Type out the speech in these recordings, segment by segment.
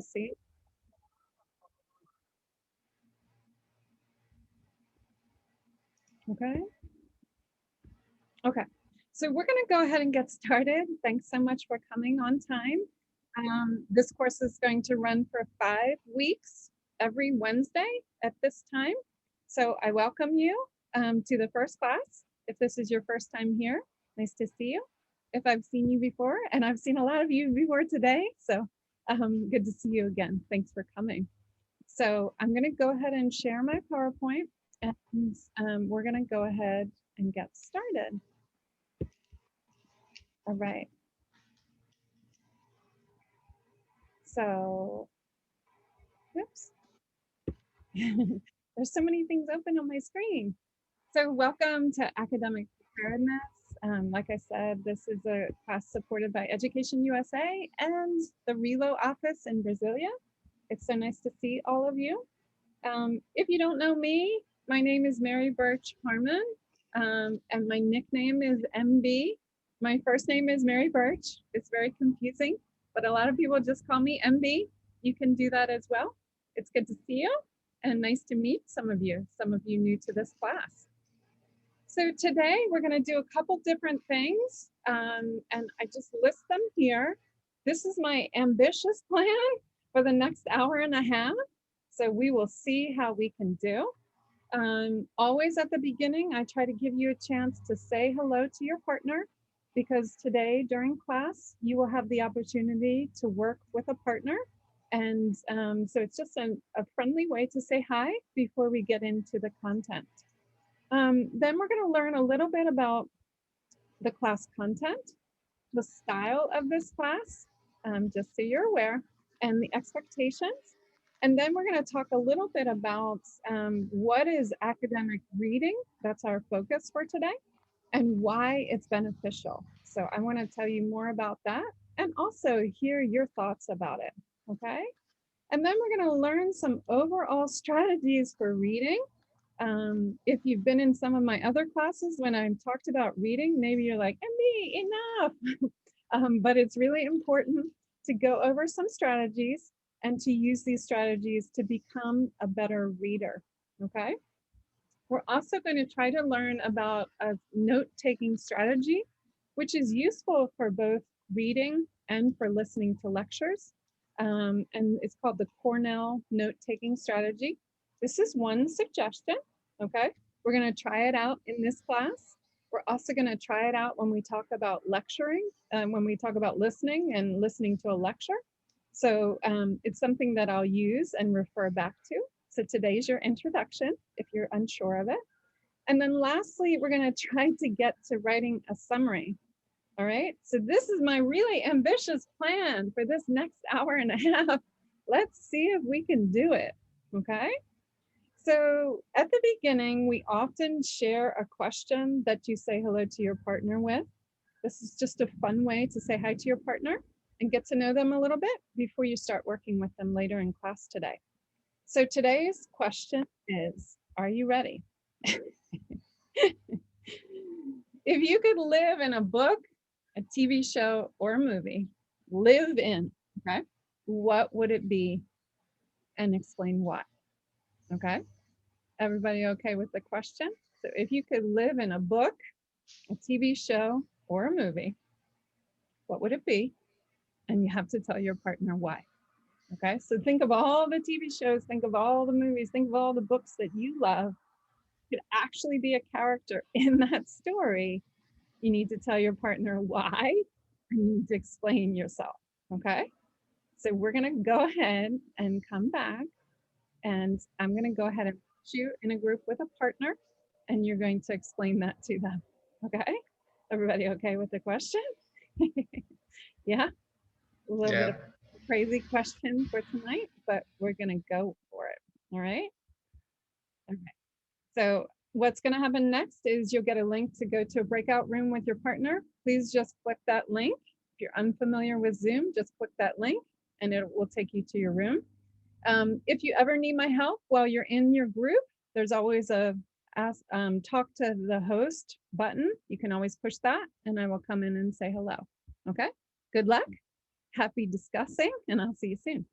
see. Okay. Okay. So we're going to go ahead and get started. Thanks so much for coming on time. This course is going to run for 5 weeks every Wednesday at this time. So I welcome you to the first class. If this is your first time here, nice to see you. If I've seen you before, and I've seen a lot of you before today, so good to see you again. Thanks for coming. So I'm going to go ahead and share my PowerPoint, and we're going to go ahead and get started. All right. So, oops. There's so many things open on my screen. So welcome to Academic Preparedness. Like I said, this is a class supported by EducationUSA and the Relo office in Brasilia. It's so nice to see all of you. If you don't know me, my name is Mary Birch Harmon, and my nickname is MB. My first name is Mary Birch. It's very confusing, but a lot of people just call me MB. You can do that as well. It's good to see you and nice to meet some of you new to this class. So today we're going to do a couple different things, and I just list them here. This is my ambitious plan for the next hour and a half. So we will see how we can do. Always at the beginning, I try to give you a chance to say hello to your partner, because today during class, you will have the opportunity to work with a partner. And so it's just a friendly way to say hi before we get into the content. Then we're going to learn a little bit about the class content, the style of this class, just so you're aware, and the expectations. And then we're going to talk a little bit about what is academic reading. That's our focus for today, and why it's beneficial. So I want to tell you more about that and also hear your thoughts about it. Okay. And then we're going to learn some overall strategies for reading. If you've been in some of my other classes when I've talked about reading, maybe you're like, MB, enough. But it's really important to go over some strategies and to use these strategies to become a better reader, okay? We're also going to try to learn about a note-taking strategy, which is useful for both reading and for listening to lectures. And it's called the Cornell note-taking strategy. This is one suggestion, okay? We're going to try it out in this class. We're also going to try it out when we talk about lecturing, when we talk about listening and listening to a lecture. So it's something that I'll use and refer back to. So today's your introduction, if you're unsure of it. And then lastly, we're going to try to get to writing a summary. All right, so this is my really ambitious plan for this next hour and a half. Let's see if we can do it, okay? So at the beginning, we often share a question that you say hello to your partner with. This is just a fun way to say hi to your partner and get to know them a little bit before you start working with them later in class today. So today's question is, are you ready? If you could live in a book, a TV show, or a movie, live in, okay, what would it be? And explain why, okay? Everybody okay with the question? So if you could live in a book, a TV show, or a movie, what would it be? And you have to tell your partner why. Okay, so think of all the TV shows, think of all the movies, think of all the books that you love. You could actually be a character in that story. You need to tell your partner why, and you need to explain yourself. Okay, so we're going to go ahead and come back, and I'm going to go ahead and put you in a group with a partner, and you're going to explain that to them. Okay, everybody okay with the question? Yeah, a little bit of a crazy question for tonight, but we're going to go for it. All right. Okay. So what's going to happen next is you'll get a link to go to a breakout room with your partner. Please just click that link. If you're unfamiliar with Zoom, just click that link and it will take you to your room. If you ever need my help while you're in your group, there's always a talk to the host button. You can always push that and I will come in and say hello. Okay, good luck. Happy discussing, and I'll see you soon.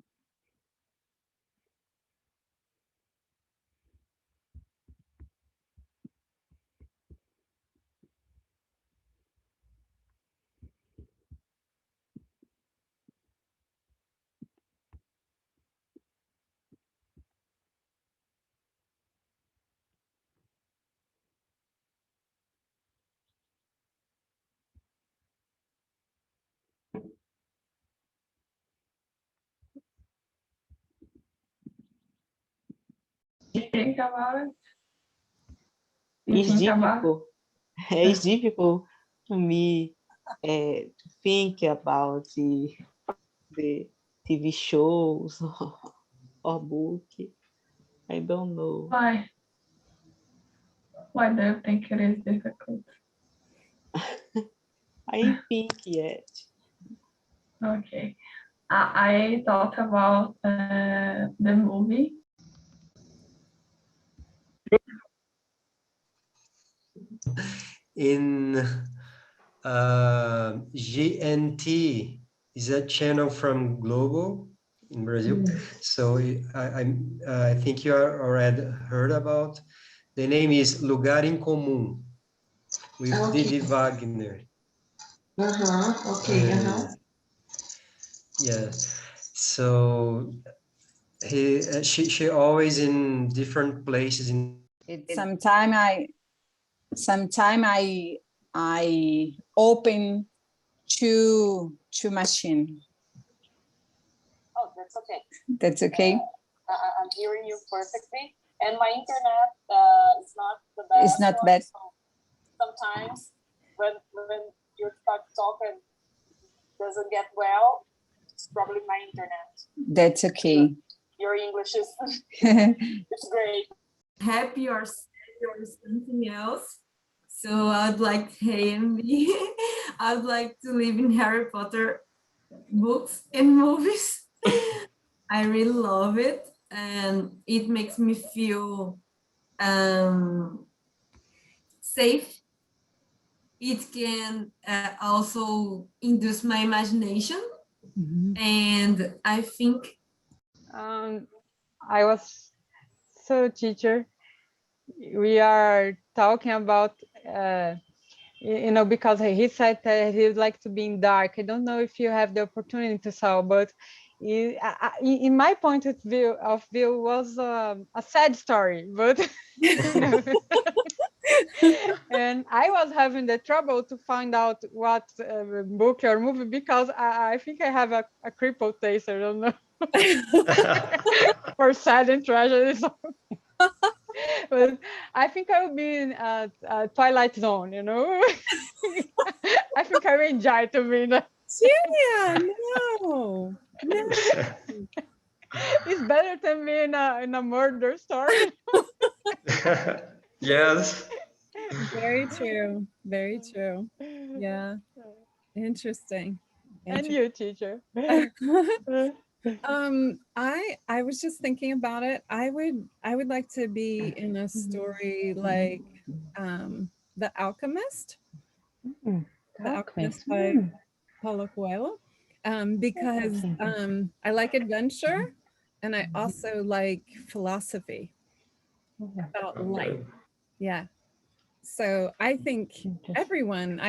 think about it? It's difficult. It's difficult to me to think about the TV shows or book. I don't know. Why? Why do you think it is difficult? I think yet. Okay. I thought about the movie. In GNT is a channel from Global in Brazil. So I think you already heard about. The name is Lugar em Comum with Didi Wagner. Okay. Yeah. So she always in different places in. Sometime I open two machine. Oh, that's okay. That's okay. I'm hearing you perfectly, and my internet is not the best. It's not bad. So sometimes when you start talking doesn't get well, it's probably my internet. That's okay. Your English is it's great. Happy or sad or something else. So I'd like AMB. I'd like to live in Harry Potter books and movies. I really love it, and it makes me feel safe. It can also induce my imagination, and I think I was so teacher. We are talking about because he said that he would like to be in dark. I don't know if you have the opportunity to saw, but in my point of view was a sad story, but and I was having the trouble to find out what book or movie, because I think I have a crippled taste. I don't know. For sad and tragedy. But I think I will be in a Twilight Zone, I think I will enjoy to be in that. Yeah, no. It's better than me in a murder story. Yes. Very true. Very true. Yeah. Interesting. And you, teacher? I was just thinking about it. I would like to be in a story like The Alchemist. The Alchemist by Paulo Coelho. Because I like adventure, and I also like philosophy about life. Yeah. So I think everyone,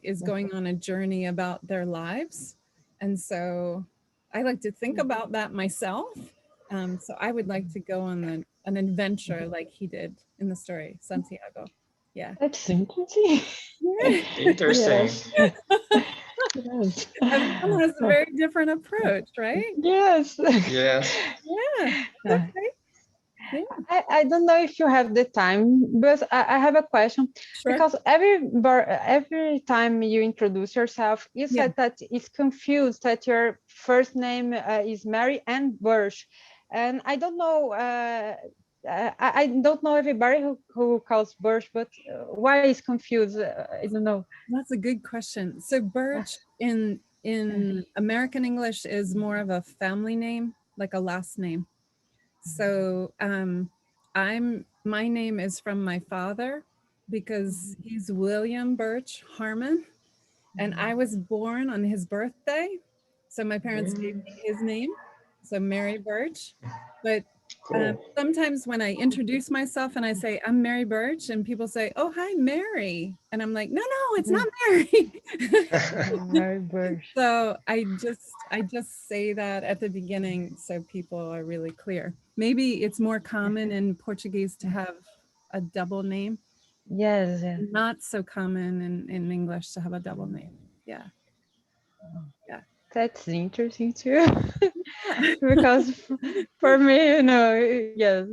is going on a journey about their lives. And so I like to think about that myself. So I would like to go on an adventure like he did in the story, Santiago. Yeah. That's interesting. Interesting. Yes. Everyone has a very different approach, right? Yes. Yes. Yeah. Okay. Yeah. I don't know if you have the time, but I have a question. Sure. Because every time you introduce yourself, you said that it's confused that your first name is Mary and Birch, and I don't know. I don't know everybody who calls Birch, but why is confused? I don't know. That's a good question. So Birch in American English is more of a family name, like a last name. So my name is from my father because he's William Birch Harmon, and I was born on his birthday. So my parents gave me his name, so Mary Birch. But sometimes when I introduce myself and I say I'm Mary Birch, and people say, "Oh, hi, Mary," and I'm like, "No, it's not Mary." Mary Birch. So I just say that at the beginning so people are really clear. Maybe it's more common in Portuguese to have a double name. Yes. Not so common in English to have a double name. Yeah. That's interesting too. Because for me, yes.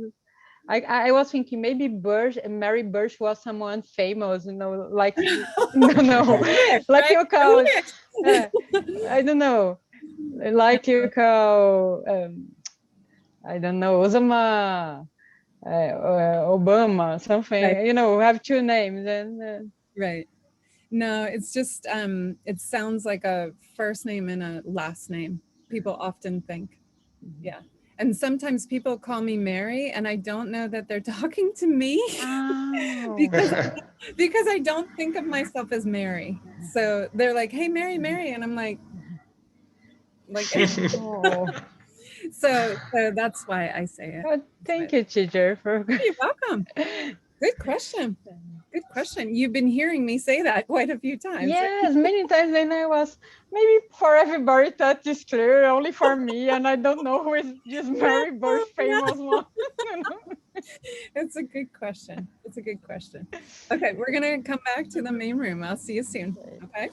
I was thinking maybe Mary Birch was someone famous, like no, like you call I don't know, like you call I don't know, Obama, something. Right. Have two names and. Right. No, it's just it sounds like a first name and a last name. People often think. Yeah. And sometimes people call me Mary and I don't know that they're talking to me because I don't think of myself as Mary. So they're like, "Hey, Mary, Mary." And I'm like Oh. So that's why I say it. Well, thank you, teacher. You're welcome. Good question. Good question. You've been hearing me say that quite a few times. Yes, many times. And I was maybe for everybody that is clear, only for me, and I don't know who is this Mary Birch famous one. It's a good question. It's a good question. Okay, we're gonna come back to the main room. I'll see you soon. Okay.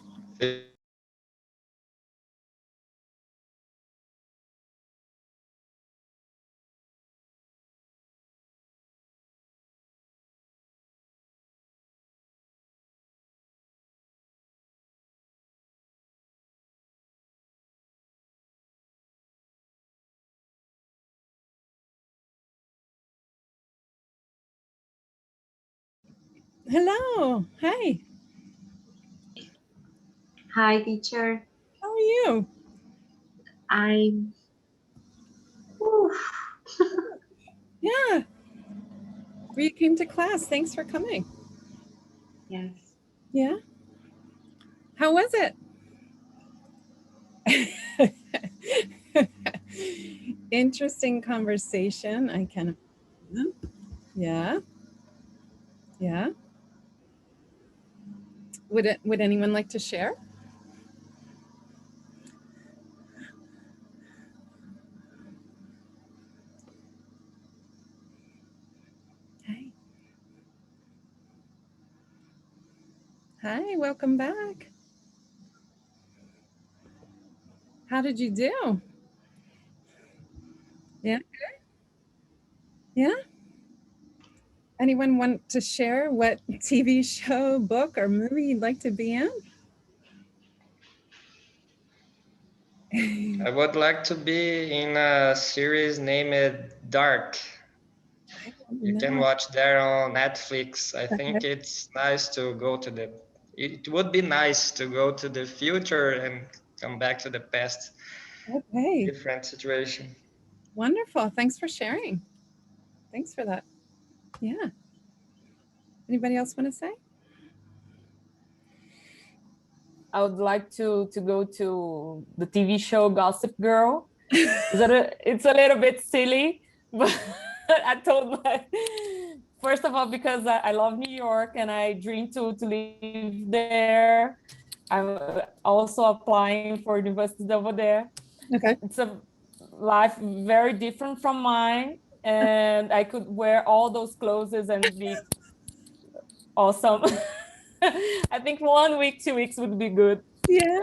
Hello. Hi. Hi, teacher. How are you? I'm. Yeah. We came to class. Thanks for coming. Yes. Yeah. How was it? Interesting conversation. I can. Yeah. Yeah. Would anyone like to share? Hi. Hi, welcome back. How did you do? Yeah. Yeah. Anyone want to share what TV show, book, or movie you'd like to be in? I would like to be in a series named Dark. You can watch there on Netflix. I think it's nice to go to it would be nice to go to the future and come back to the past. Okay. Different situation. Wonderful. Thanks for sharing. Thanks for that. Yeah. Anybody else want to say? I would like to go to the TV show Gossip Girl. It's a little bit silly, but I told first of all, because I love New York and I dream to live there. I'm also applying for universities over there. Okay. It's a life very different from mine, and I could wear all those clothes and be awesome. I think 1 week, 2 weeks would be good. Yeah.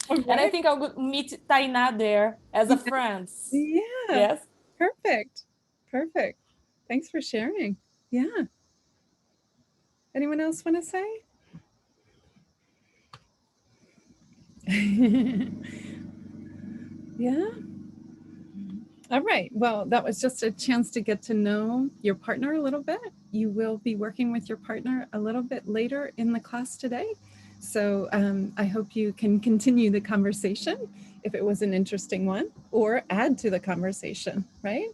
Okay. And I think I would meet Tainá there as a friend. Yeah. Yes. Perfect. Perfect. Thanks for sharing. Yeah. Anyone else want to say? Yeah. All right. Well, that was just a chance to get to know your partner a little bit. You will be working with your partner a little bit later in the class today. So I hope you can continue the conversation if it was an interesting one, or add to the conversation, right?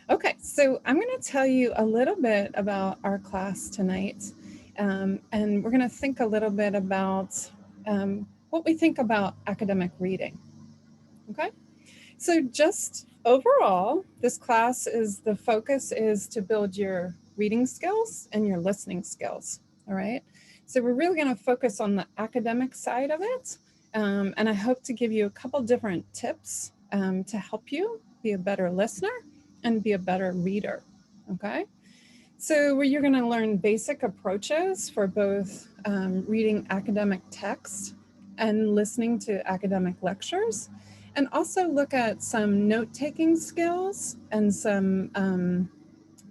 Okay, so I'm going to tell you a little bit about our class tonight. And we're going to think a little bit about what we think about academic reading. Okay, so just overall, this class is, the focus is to build your reading skills and your listening skills. All right, so we're really going to focus on the academic side of it. And I hope to give you a couple different tips to help you be a better listener and be a better reader. Okay, so you're going to learn basic approaches for both reading academic text and listening to academic lectures, and also look at some note-taking skills and some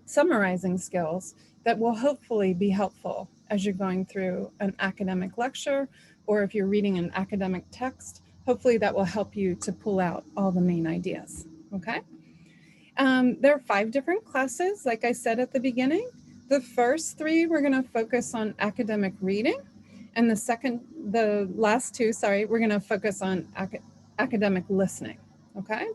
summarizing skills that will hopefully be helpful as you're going through an academic lecture, or if you're reading an academic text, hopefully that will help you to pull out all the main ideas, okay? There are 5 different classes, like I said at the beginning. The first 3, we're gonna focus on academic reading, and the last 2, sorry, we're gonna focus on academic listening, okay?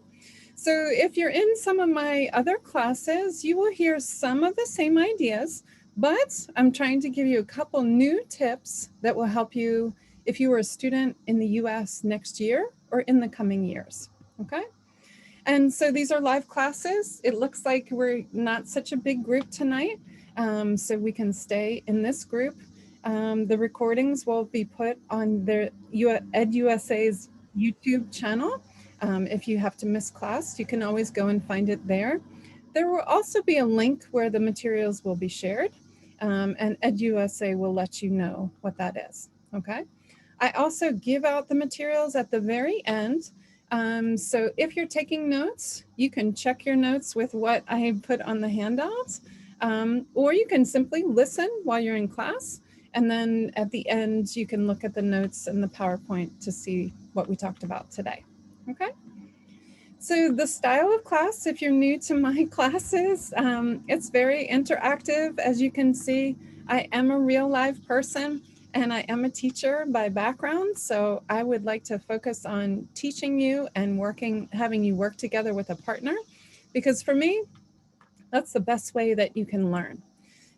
So if you're in some of my other classes, you will hear some of the same ideas, but I'm trying to give you a couple new tips that will help you if you are a student in the US next year or in the coming years, okay? And so these are live classes. It looks like we're not such a big group tonight, so we can stay in this group. The recordings will be put on their EducationUSA's YouTube channel. If you have to miss class, you can always go and find it there. There will also be a link where the materials will be shared, and EducationUSA will let you know what that is, okay? I also give out the materials at the very end. So if you're taking notes, you can check your notes with what I put on the handouts, or you can simply listen while you're in class. And then at the end, you can look at the notes and the PowerPoint to see what we talked about today, okay? So the style of class, if you're new to my classes, it's very interactive. As you can see, I am a real live person and I am a teacher by background. So I would like to focus on teaching you and having you work together with a partner, because for me, that's the best way that you can learn.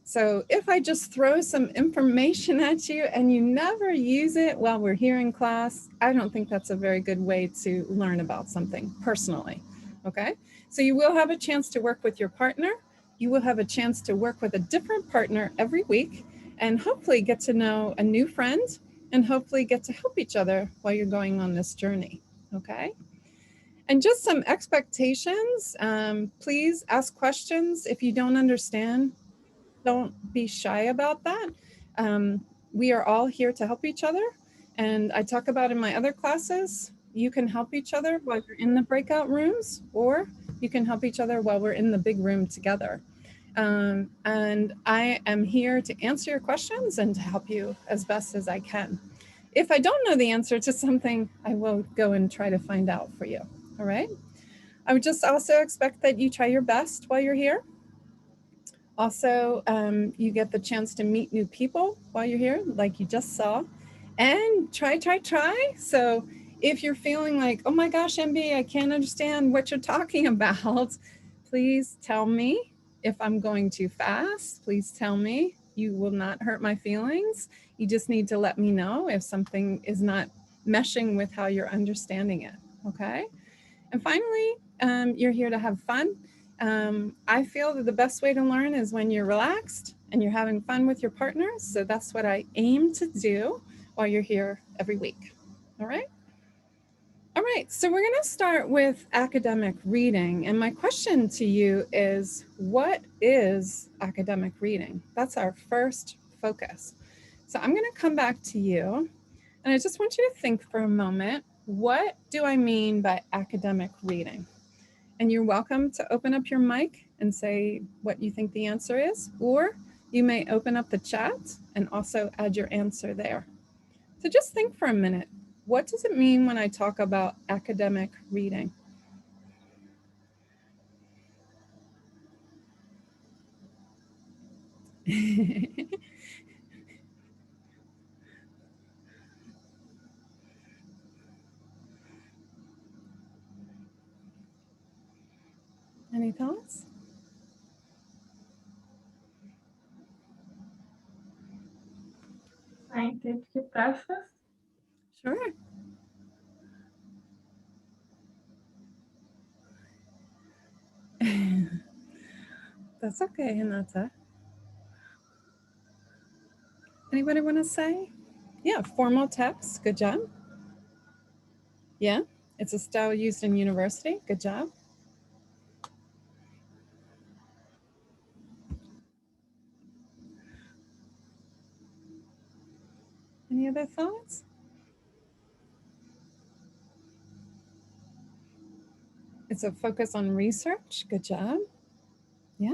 So if I just throw some information at you and you never use it while we're here in class, I don't think that's a very good way to learn about something personally, okay? So you will have a chance to work with your partner. You will have a chance to work with a different partner every week and hopefully get to know a new friend and hopefully get to help each other while you're going on this journey, okay? And just some expectations, please ask questions if you don't understand. Don't be shy about that. We are all here to help each other. And I talk about in my other classes, you can help each other while you're in the breakout rooms, or you can help each other while we're in the big room together. And I am here to answer your questions and to help you as best as I can. If I don't know the answer to something, I will go and try to find out for you, all right? I would just also expect that you try your best while you're here. Also, you get the chance to meet new people while you're here, like you just saw, and try. So if you're feeling like, oh my gosh, MB, I can't understand what you're talking about, please tell me. If I'm going too fast, please tell me. You will not hurt my feelings. You just need to let me know if something is not meshing with how you're understanding it, okay? And finally, you're here to have fun. I feel that the best way to learn is when you're relaxed and you're having fun with your partners. So that's what I aim to do while you're here every week. All right. All right. So we're going to start with academic reading. And my question to you is, what is academic reading? That's our first focus. So I'm going to come back to you. And I just want you to think for a moment, what do I mean by academic reading? And you're welcome to open up your mic and say what you think the answer is, or you may open up the chat and also add your answer there. So just think for a minute, what does it mean when I talk about academic reading? Any thoughts? Scientific process. Sure. That's okay, Hinata. Anybody want to say? Yeah, formal text. Good job. Yeah, it's a style used in university. Good job. Any other thoughts? It's a focus on research. Good job. Yeah.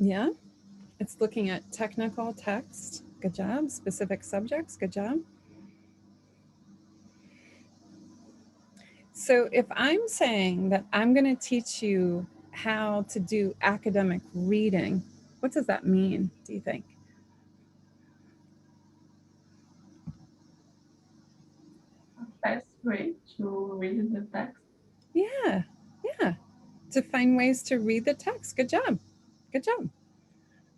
Yeah, it's looking at technical text. Good job. Specific subjects. Good job. So if I'm saying that I'm going to teach you how to do academic reading, what does that mean, do you think? Best way to read the text. Yeah, yeah. To find ways to read the text. Good job. Good job.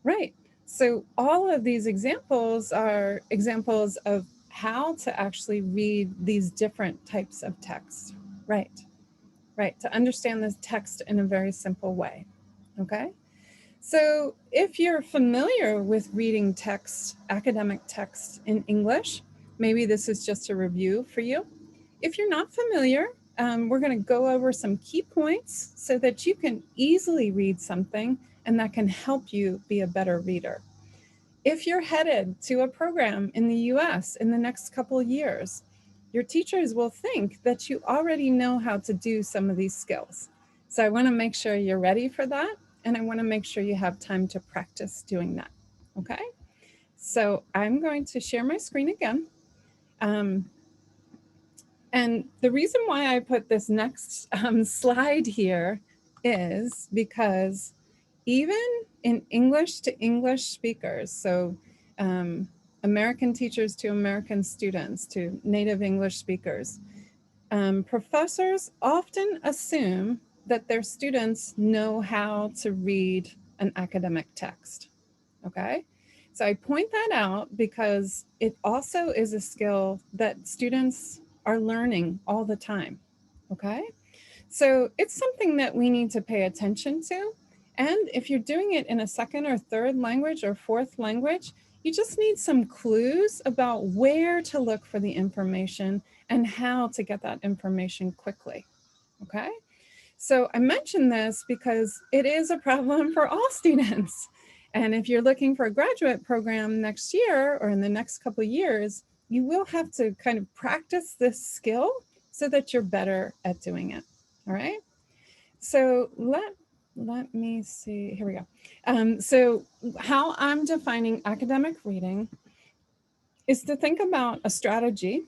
Right. So all of these examples are examples of how to actually read these different types of text. Right. Right. To understand this text in a very simple way. Okay. So if you're familiar with reading text, academic text in English, maybe this is just a review for you. If you're not familiar, we're going to go over some key points so that you can easily read something and that can help you be a better reader. If you're headed to a program in the US in the next couple of years, your teachers will think that you already know how to do some of these skills. So I want to make sure you're ready for that. And I want to make sure you have time to practice doing that. Okay. So I'm going to share my screen again. And the reason why I put this next slide here is because even in English to English speakers, so American teachers to American students, to native English speakers, professors often assume that their students know how to read an academic text, okay? So I point that out because it also is a skill that students are learning all the time, okay? So it's something that we need to pay attention to. And if you're doing it in a second or third language or fourth language, you just need some clues about where to look for the information and how to get that information quickly, okay? So I mention this because it is a problem for all students. And if you're looking for a graduate program next year or in the next couple of years, you will have to kind of practice this skill so that you're better at doing it. All right. So let me see. Here we go. So how I'm defining academic reading is to think about a strategy,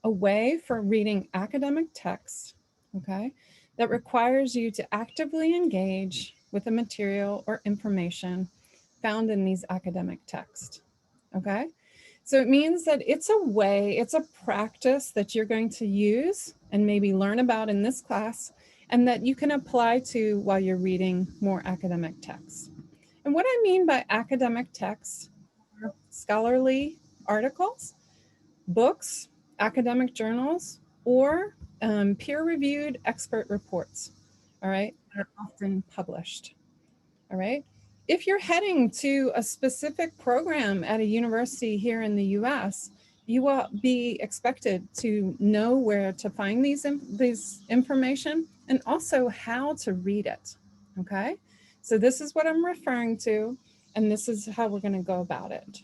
a way for reading academic text, okay, that requires you to actively engage with the material or information found in these academic texts, okay? So it means that it's a way, it's a practice that you're going to use and maybe learn about in this class and that you can apply to while you're reading more academic texts. And what I mean by academic texts are scholarly articles, books, academic journals, or peer-reviewed expert reports, all right, that are often published, all right? If you're heading to a specific program at a university here in the US, you will be expected to know where to find these information and also how to read it, okay? So this is what I'm referring to, and this is how we're gonna go about it,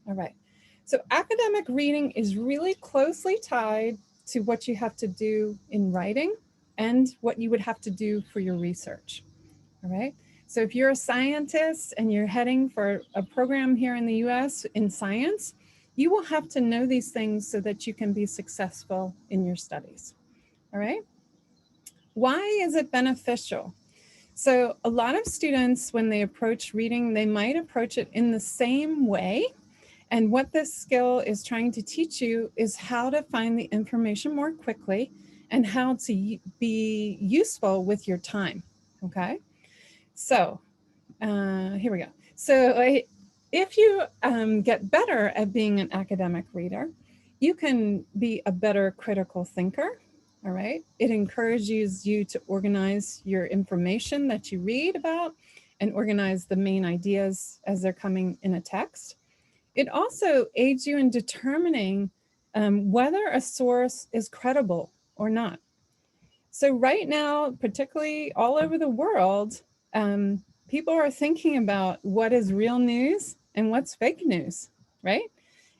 all right? So academic reading is really closely tied to what you have to do in writing and what you would have to do for your research, all right? So if you're a scientist and you're heading for a program here in the US in science, you will have to know these things so that you can be successful in your studies, all right? Why is it beneficial? So a lot of students, when they approach reading, they might approach it in the same way. And what this skill is trying to teach you is how to find the information more quickly and how to be useful with your time, okay? So here we go. So if you get better at being an academic reader, you can be a better critical thinker, all right? It encourages you to organize your information that you read about and organize the main ideas as they're coming in a text. It also aids you in determining whether a source is credible or not. So right now, particularly all over the world, people are thinking about what is real news and what's fake news, right?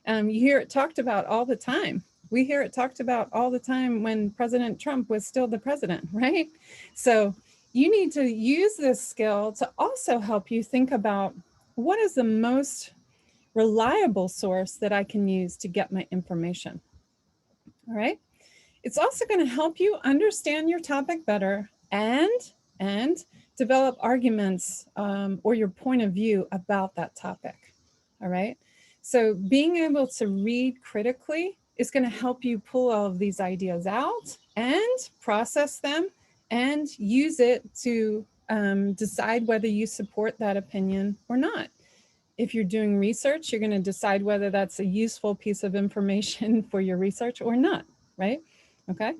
You hear it talked about all the time. We hear it talked about all the time when President Trump was still the president, right? So you need to use this skill to also help you think about what is the most reliable source that I can use to get my information. All right. It's also going to help you understand your topic better and develop arguments or your point of view about that topic. All right. So being able to read critically is going to help you pull all of these ideas out and process them and use it to decide whether you support that opinion or not. If you're doing research, you're going to decide whether that's a useful piece of information for your research or not, right? Okay.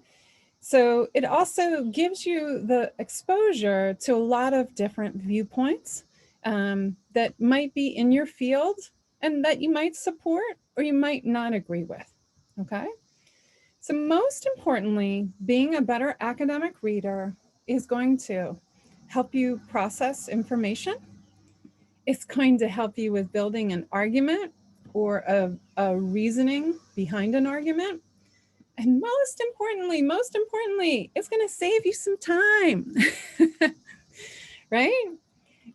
So it also gives you the exposure to a lot of different viewpoints that might be in your field and that you might support or you might not agree with, okay? So most importantly, being a better academic reader is going to help you process information. It's going to help you with building an argument or a reasoning behind an argument. And most importantly, it's going to save you some time, right?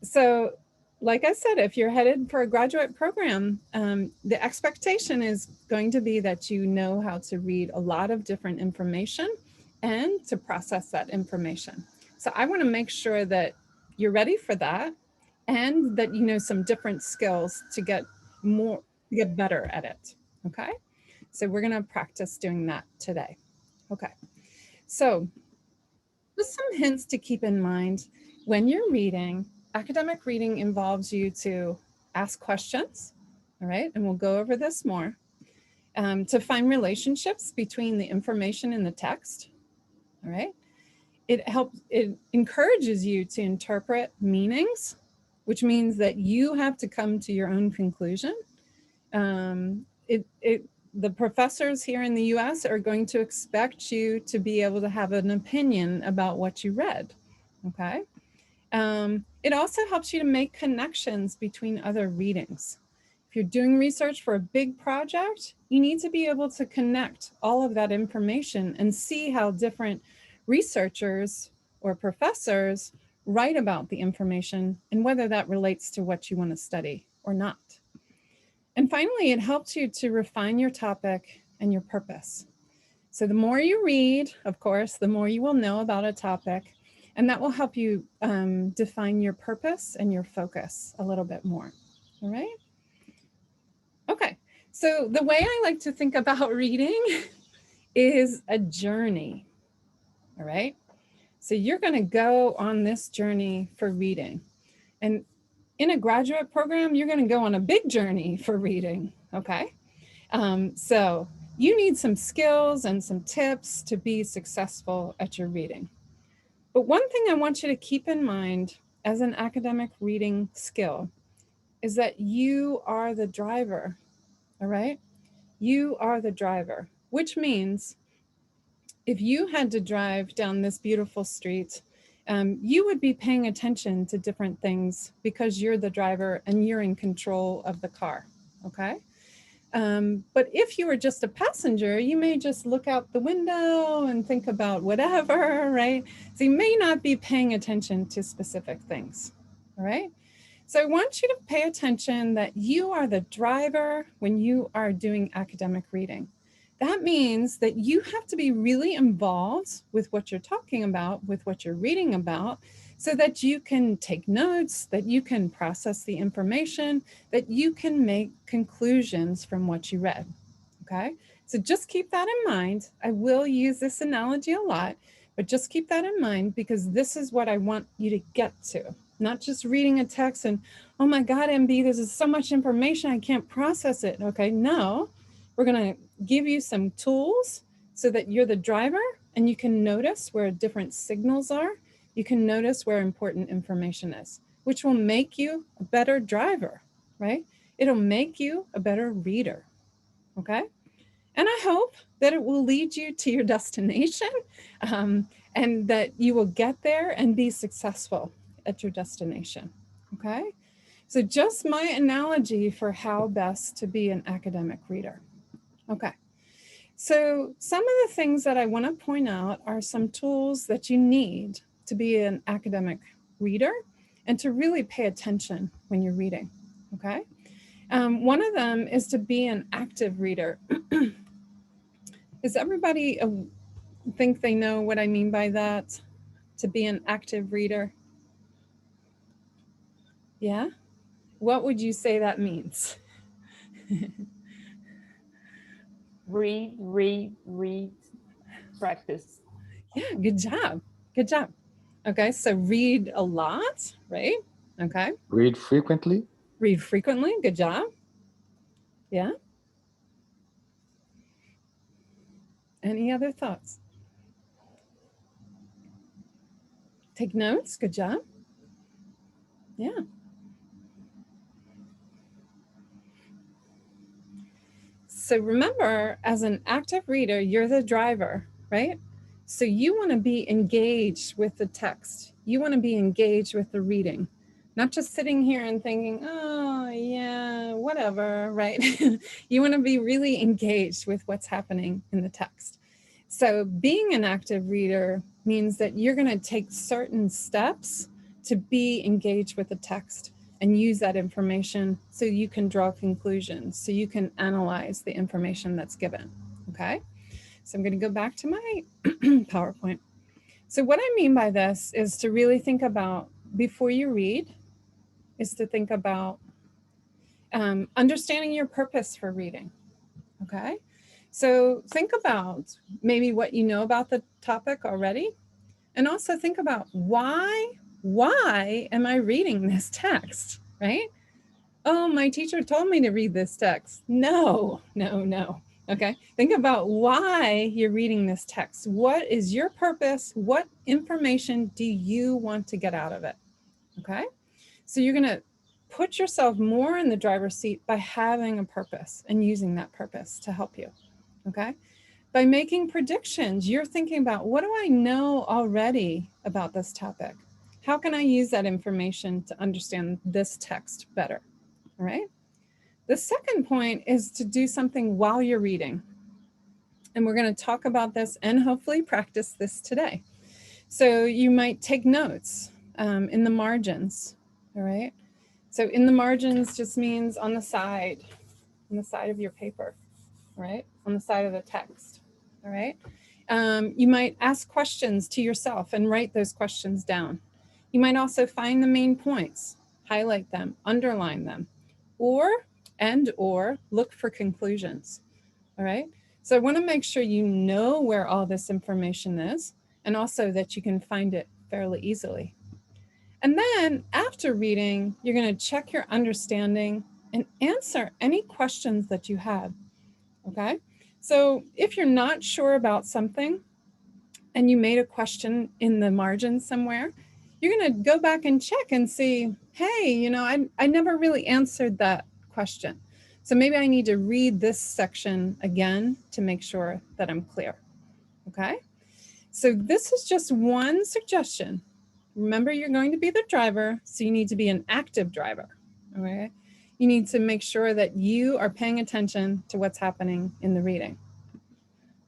So like I said, if you're headed for a graduate program, the expectation is going to be that you know how to read a lot of different information and to process that information. So I want to make sure that you're ready for that and that you know some different skills to get better at it, okay? So we're going to practice doing that today. Okay, so just some hints to keep in mind when you're reading. Academic reading involves you to ask questions, all right? And we'll go over this more. To find relationships between the information and the text, all right? It encourages you to interpret meanings, which means that you have to come to your own conclusion. The professors here in the US are going to expect you to be able to have an opinion about what you read, okay? It also helps you to make connections between other readings. If you're doing research for a big project, you need to be able to connect all of that information and see how different researchers or professors write about the information and whether that relates to what you want to study or not. And finally, it helps you to refine your topic and your purpose. So the more you read, of course, the more you will know about a topic, and that will help you define your purpose and your focus a little bit more, all right? Okay, so the way I like to think about reading is a journey, all right? So you're gonna go on this journey for reading. And in a graduate program, you're gonna go on a big journey for reading, okay? So you need some skills and some tips to be successful at your reading. But one thing I want you to keep in mind as an academic reading skill is that you are the driver, all right? You are the driver, which means if you had to drive down this beautiful street, you would be paying attention to different things because you're the driver and you're in control of the car, okay? But if you were just a passenger, you may just look out the window and think about whatever, right? So you may not be paying attention to specific things, all right? So I want you to pay attention that you are the driver when you are doing academic reading. That means that you have to be really involved with what you're talking about, with what you're reading about, so that you can take notes, that you can process the information, that you can make conclusions from what you read, okay? So just keep that in mind. I will use this analogy a lot, but just keep that in mind because this is what I want you to get to. Not just reading a text and, oh my God, MB, this is so much information, I can't process it, okay? No, we're gonna give you some tools so that you're the driver and you can notice where different signals are. You can notice where important information is, which will make you a better driver, right? It'll make you a better reader, okay? And I hope that it will lead you to your destination and that you will get there and be successful at your destination, okay? So just my analogy for how best to be an academic reader. Okay, so some of the things that I want to point out are some tools that you need to be an academic reader and to really pay attention when you're reading, okay? One of them is to be an active reader. Does everybody think they know what I mean by that? To be an active reader? Yeah? What would you say that means? Read, read, read, practice. Yeah, good job. Good job. Okay, so read a lot, right? Okay. Read frequently. Read frequently. Good job. Yeah. Any other thoughts? Take notes. Good job. Yeah. So remember, as an active reader, you're the driver, right? So you want to be engaged with the text. You want to be engaged with the reading, not just sitting here and thinking, oh, yeah, whatever, right? You want to be really engaged with what's happening in the text. So being an active reader means that you're going to take certain steps to be engaged with the text and use that information so you can draw conclusions, so you can analyze the information that's given, okay? So I'm going to go back to my PowerPoint. So what I mean by this is to really think about, before you read, is to think about understanding your purpose for reading, okay? So think about maybe what you know about the topic already, and also think about why am I reading this text, right? Oh, my teacher told me to read this text. No. Okay, think about why you're reading this text. What is your purpose? What information do you want to get out of it? Okay, so you're gonna put yourself more in the driver's seat by having a purpose and using that purpose to help you, okay? By making predictions, you're thinking about, what do I know already about this topic? How can I use that information to understand this text better, all right? The second point is to do something while you're reading. And we're going to talk about this and hopefully practice this today. So you might take notes in the margins, all right? So in the margins just means on the side of your paper, all right? On the side of the text, all right? You might ask questions to yourself and write those questions down. You might also find the main points, highlight them, underline them, or look for conclusions, all right? So I want to make sure you know where all this information is, and also that you can find it fairly easily. And then after reading, you're going to check your understanding and answer any questions that you have, okay? So if you're not sure about something and you made a question in the margin somewhere, you're going to go back and check and see, hey, you know, I never really answered that question. So maybe I need to read this section again to make sure that I'm clear, okay? So this is just one suggestion. Remember, you're going to be the driver, so you need to be an active driver, okay? You need to make sure that you are paying attention to what's happening in the reading.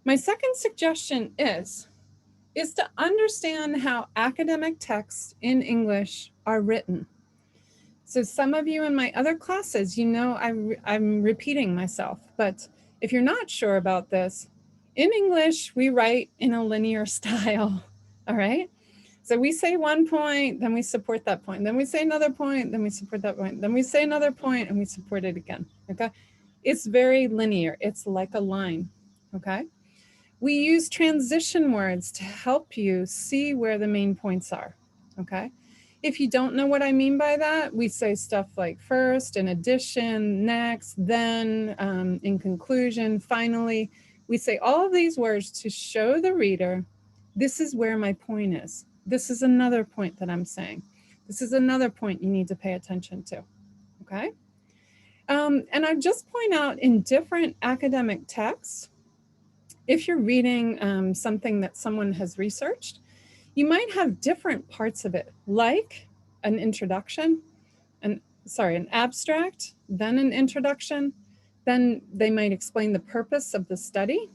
My second suggestion is to understand how academic texts in English are written. So some of you in my other classes, you know, I'm repeating myself, but if you're not sure about this, in English, we write in a linear style, all right? So we say one point, then we support that point. Then we say another point, then we support that point. Then we say another point and we support it again, okay? It's very linear. It's like a line, okay? We use transition words to help you see where the main points are, okay? If you don't know what I mean by that, we say stuff like first, in addition, next, then, in conclusion, finally. We say all of these words to show the reader, this is where my point is. This is another point that I'm saying. This is another point you need to pay attention to, okay? And I just point out, in different academic texts, if you're reading something that someone has researched, you might have different parts of it, like an introduction, an abstract, then an introduction, then they might explain the purpose of the study.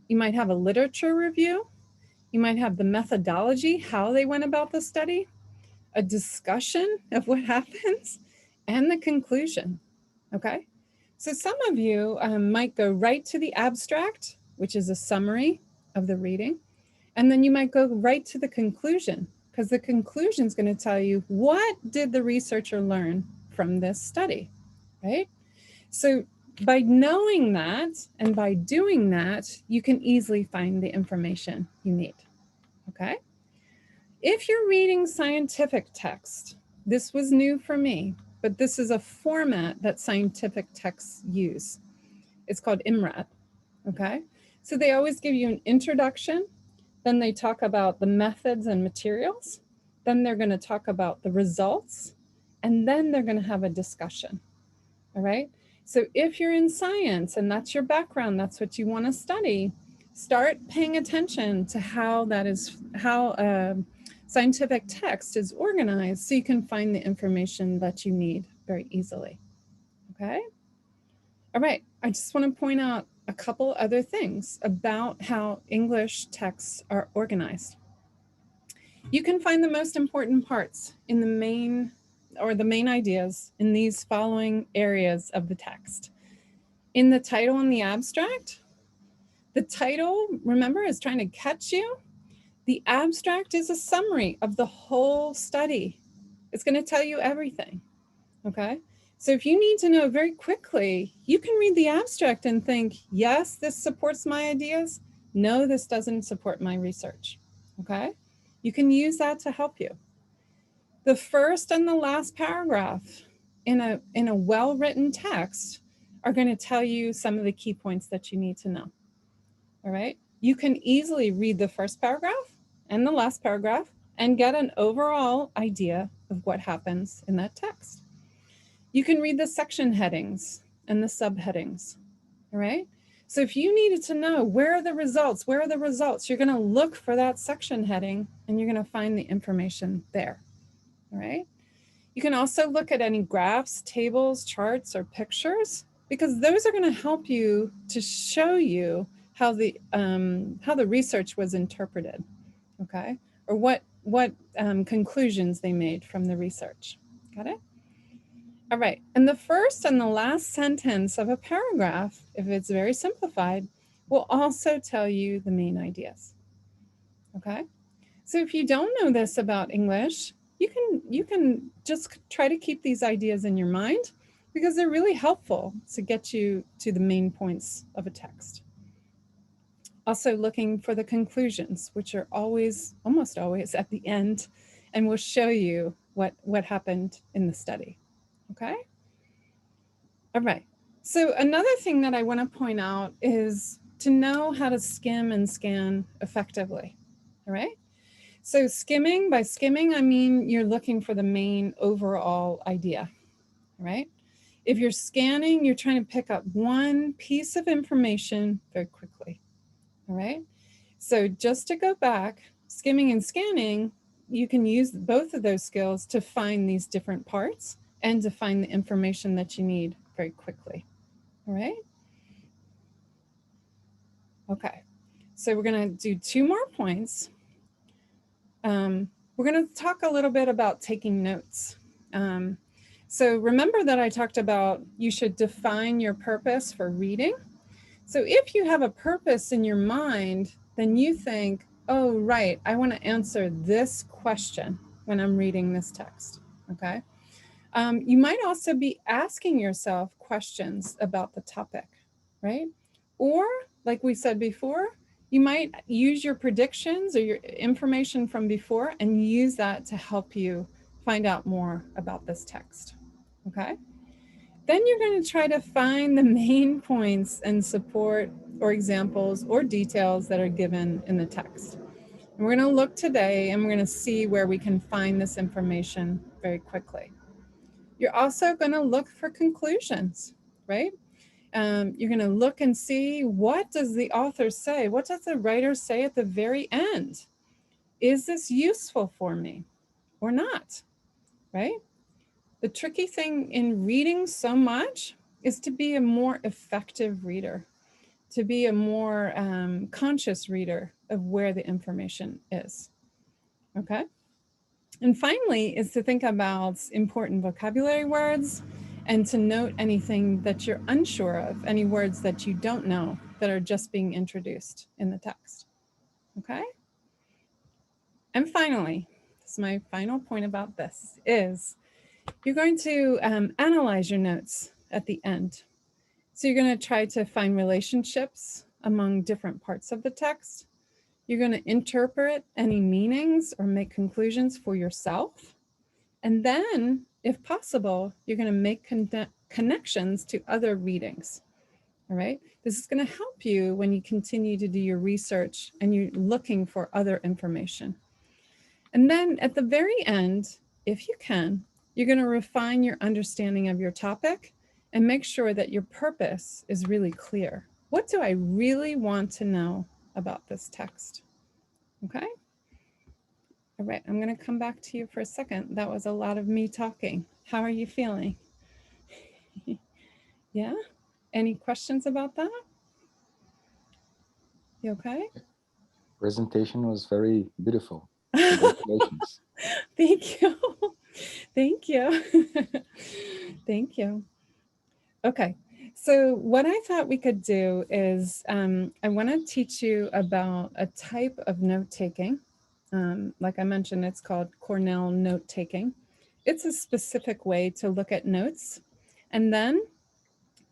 You might have a literature review. You might have the methodology, how they went about the study, a discussion of what happens, and the conclusion, okay? So some of you might go right to the abstract, which is a summary of the reading, and then you might go right to the conclusion, because the conclusion is going to tell you what did the researcher learn from this study, right? So by knowing that and by doing that, you can easily find the information you need, okay? If you're reading scientific text, this was new for me, but this is a format that scientific texts use. It's called IMRAD, okay? So they always give you an introduction, then they talk about the methods and materials, then they're going to talk about the results, and then they're going to have a discussion, all right? So if you're in science and that's your background, that's what you want to study, start paying attention to how that is, how scientific text is organized so you can find the information that you need very easily, okay? All right, I just want to point out a couple other things about how English texts are organized. You can find the most important parts in the main ideas in these following areas of the text. In the title and the abstract, the title, remember, is trying to catch you. The abstract is a summary of the whole study. It's going to tell you everything, okay? So if you need to know very quickly, you can read the abstract and think, yes, this supports my ideas. No, this doesn't support my research, okay? You can use that to help you. The first and the last paragraph in a well-written text are going to tell you some of the key points that you need to know, all right? You can easily read the first paragraph and the last paragraph and get an overall idea of what happens in that text. You can read the section headings and the subheadings, all right? So if you needed to know where are the results, you're going to look for that section heading and you're going to find the information there, all right? You can also look at any graphs, tables, charts, or pictures, because those are going to help you to show you how the research was interpreted, okay? Or what conclusions they made from the research. Got it? All right, and the first and the last sentence of a paragraph, if it's very simplified, will also tell you the main ideas, okay? So if you don't know this about English, you can just try to keep these ideas in your mind because they're really helpful to get you to the main points of a text. Also looking for the conclusions, which are always, almost always at the end, and will show you what happened in the study, okay? All right, so another thing that I want to point out is to know how to skim and scan effectively, all right? So skimming, by skimming, I mean you're looking for the main overall idea, right? If you're scanning, you're trying to pick up one piece of information very quickly, all right? So just to go back, skimming and scanning, you can use both of those skills to find these different parts and to find the information that you need very quickly, all right? Okay, so we're gonna do 2 more points. We're going to talk a little bit about taking notes. So remember that I talked about you should define your purpose for reading. So if you have a purpose in your mind, then you think, oh, right, I want to answer this question when I'm reading this text, okay? You might also be asking yourself questions about the topic, right? Or, like we said before, you might use your predictions or your information from before and use that to help you find out more about this text, okay? Then you're going to try to find the main points and support or examples or details that are given in the text. And we're going to look today and we're going to see where we can find this information very quickly. You're also going to look for conclusions, right? You're going to look and see, what does the author say? What does the writer say at the very end? Is this useful for me or not, right? The tricky thing in reading so much is to be a more effective reader. to be a more conscious reader of where the information is, okay? And finally is to think about important vocabulary words and to note anything that you're unsure of, any words that you don't know that are just being introduced in the text, okay? And finally, this is my final point about this, is you're going to analyze your notes at the end. So you're going to try to find relationships among different parts of the text. You're going to interpret any meanings or make conclusions for yourself. And then, if possible, you're going to make connections to other readings. All right. This is going to help you when you continue to do your research and you're looking for other information. And then at the very end, if you can, you're going to refine your understanding of your topic and make sure that your purpose is really clear. What do I really want to know about this text? Okay. All right, I'm going to come back to you for a second. That was a lot of me talking. How are you feeling? Yeah? Any questions about that? You okay? Presentation was very beautiful. Congratulations. Thank you. Thank you. Thank you. Okay, so what I thought we could do is I want to teach you about a type of note-taking. Like I mentioned, it's called Cornell note-taking. It's a specific way to look at notes. And then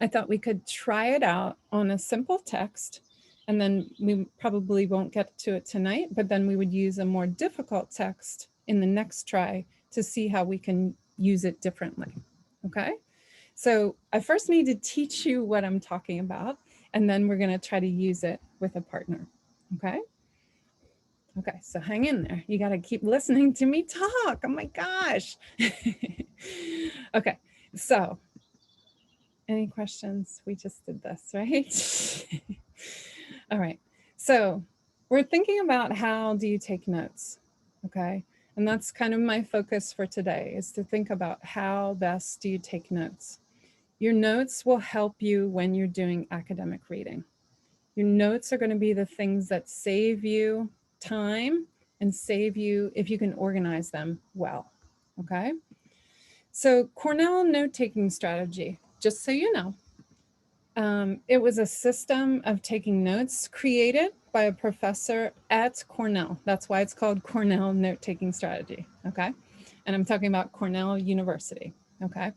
I thought we could try it out on a simple text. And then we probably won't get to it tonight, but then we would use a more difficult text in the next try to see how we can use it differently, okay? So I first need to teach you what I'm talking about, and then we're gonna try to use it with a partner, okay? Okay, so hang in there. You gotta keep listening to me talk. Oh my gosh. Okay, so any questions? We just did this, right? All right, so we're thinking about how do you take notes, okay? And that's kind of my focus for today, is to think about how best do you take notes. Your notes will help you when you're doing academic reading. Your notes are going to be the things that save you time and save you if you can organize them well, okay? So Cornell note-taking strategy, just so you know, it was a system of taking notes created by a professor at Cornell. That's why it's called Cornell note-taking strategy, okay? And I'm talking about Cornell University, okay?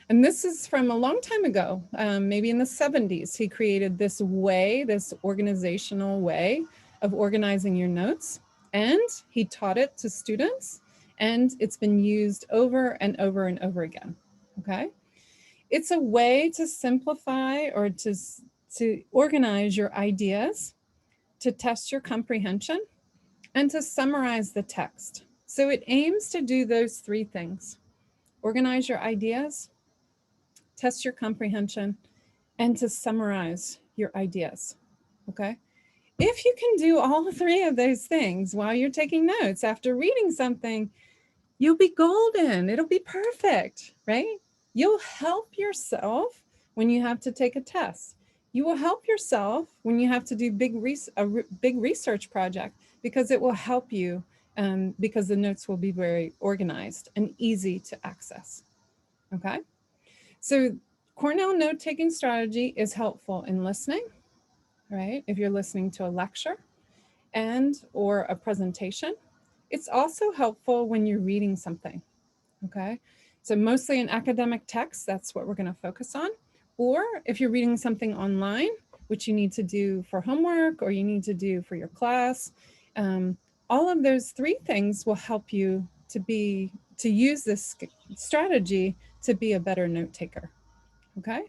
And this is from a long time ago, maybe in the 70s. He created this way, this organizational way of organizing your notes. And he taught it to students. And it's been used over and over and over again, okay? It's a way to simplify or to organize your ideas, to test your comprehension, and to summarize the text. So it aims to do those three things: organize your ideas, test your comprehension, and to summarize your ideas, okay? If you can do all three of those things while you're taking notes after reading something, you'll be golden. It'll be perfect, right? You'll help yourself when you have to take a test. You will help yourself when you have to do a big research project, because it will help you because the notes will be very organized and easy to access, okay? So Cornell note-taking strategy is helpful in listening, right? If you're listening to a lecture or a presentation. It's also helpful when you're reading something, okay? So mostly in academic texts, that's what we're gonna focus on. Or if you're reading something online, which you need to do for homework or you need to do for your class, all of those three things will help you to use this strategy to be a better note taker, okay?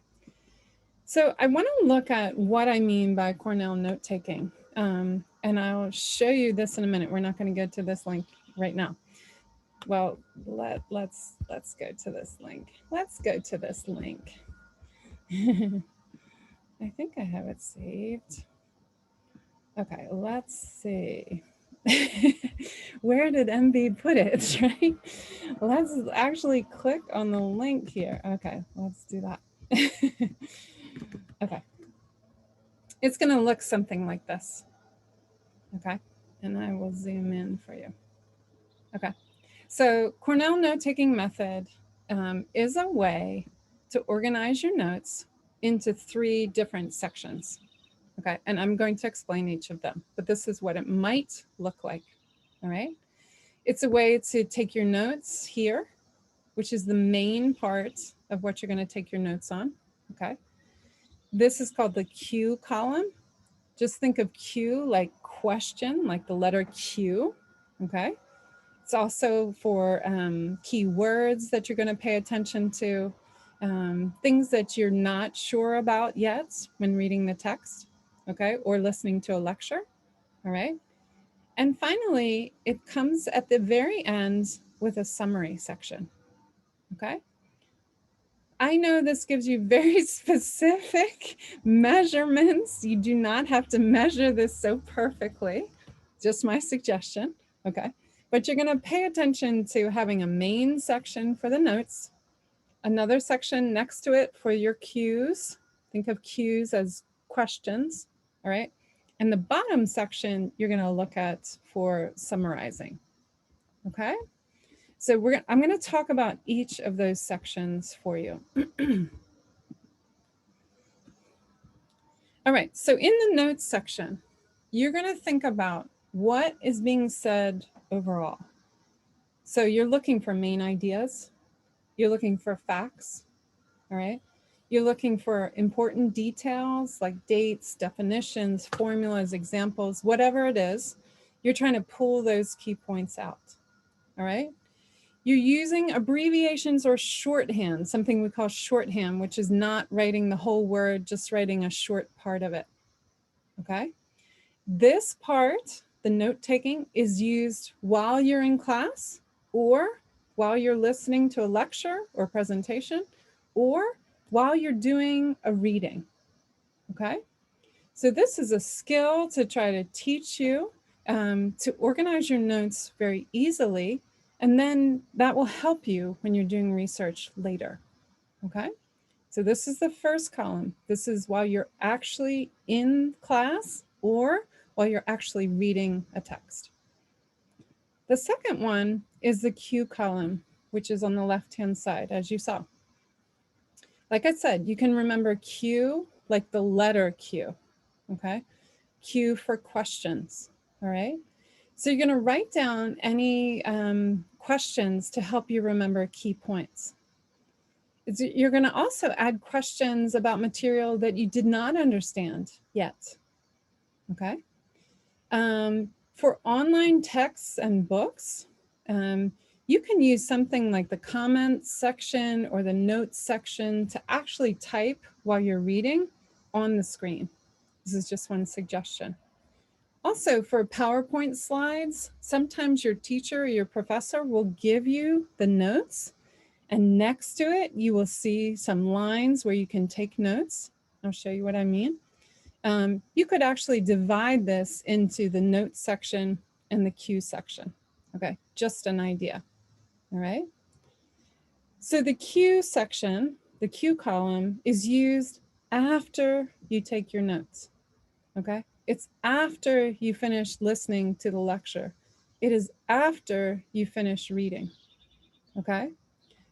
So I want to look at what I mean by Cornell note taking, and I'll show you this in a minute. We're not going to go to this link right now. Well, let's go to this link. Let's go to this link. I think I have it saved. Okay, let's see. Where did MB put it, right? Let's actually click on the link here. Okay, let's do that. Okay. It's going to look something like this. Okay, and I will zoom in for you. Okay, so Cornell note-taking method is a way to organize your notes into 3 different sections. Okay, and I'm going to explain each of them, but this is what it might look like. All right, it's a way to take your notes here, which is the main part of what you're going to take your notes on. Okay, this is called the Q column. Just think of Q like question, like the letter Q. Okay, it's also for key words that you're going to pay attention to, things that you're not sure about yet when reading the text, okay, or listening to a lecture. All right, and finally, it comes at the very end with a summary section. Okay, I know this gives you very specific measurements. You do not have to measure this so perfectly, just my suggestion, okay? But you're gonna pay attention to having a main section for the notes, another section next to it for your cues. Think of cues as questions, all right? And the bottom section, you're gonna look at for summarizing, okay? So I'm going to talk about each of those sections for you. All right, so in the notes section, you're going to think about what is being said overall. So you're looking for main ideas. You're looking for facts, all right? You're looking for important details like dates, definitions, formulas, examples, whatever it is. You're trying to pull those key points out, all right? You're using abbreviations or shorthand, something we call shorthand, which is not writing the whole word, just writing a short part of it, okay? This part, the note-taking, is used while you're in class or while you're listening to a lecture or presentation or while you're doing a reading, okay? So this is a skill to try to teach you to organize your notes very easily, and then that will help you when you're doing research later, okay? So this is the first column. This is while you're actually in class or while you're actually reading a text. The second one is the Q column, which is on the left-hand side, as you saw. Like I said, you can remember Q like the letter Q, okay? Q for questions, all right? So you're going to write down any questions to help you remember key points. You're going to also add questions about material that you did not understand yet, okay? For online texts and books, you can use something like the comments section or the notes section to actually type while you're reading on the screen. This is just one suggestion. Also, for PowerPoint slides, sometimes your teacher or your professor will give you the notes, and next to it, you will see some lines where you can take notes. I'll show you what I mean. You could actually divide this into the notes section and the Q section. Okay, just an idea, all right? So the Q section, the Q column, is used after you take your notes, okay? It's after you finish listening to the lecture. It is after you finish reading, okay?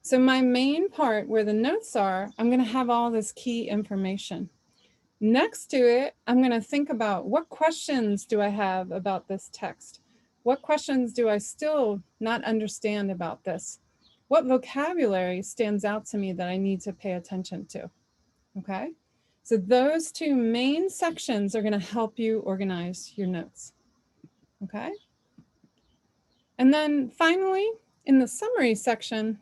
So my main part where the notes are, I'm gonna have all this key information. Next to it, I'm gonna think about what questions do I have about this text? What questions do I still not understand about this? What vocabulary stands out to me that I need to pay attention to, okay? So those 2 main sections are going to help you organize your notes, okay? And then finally, in the summary section,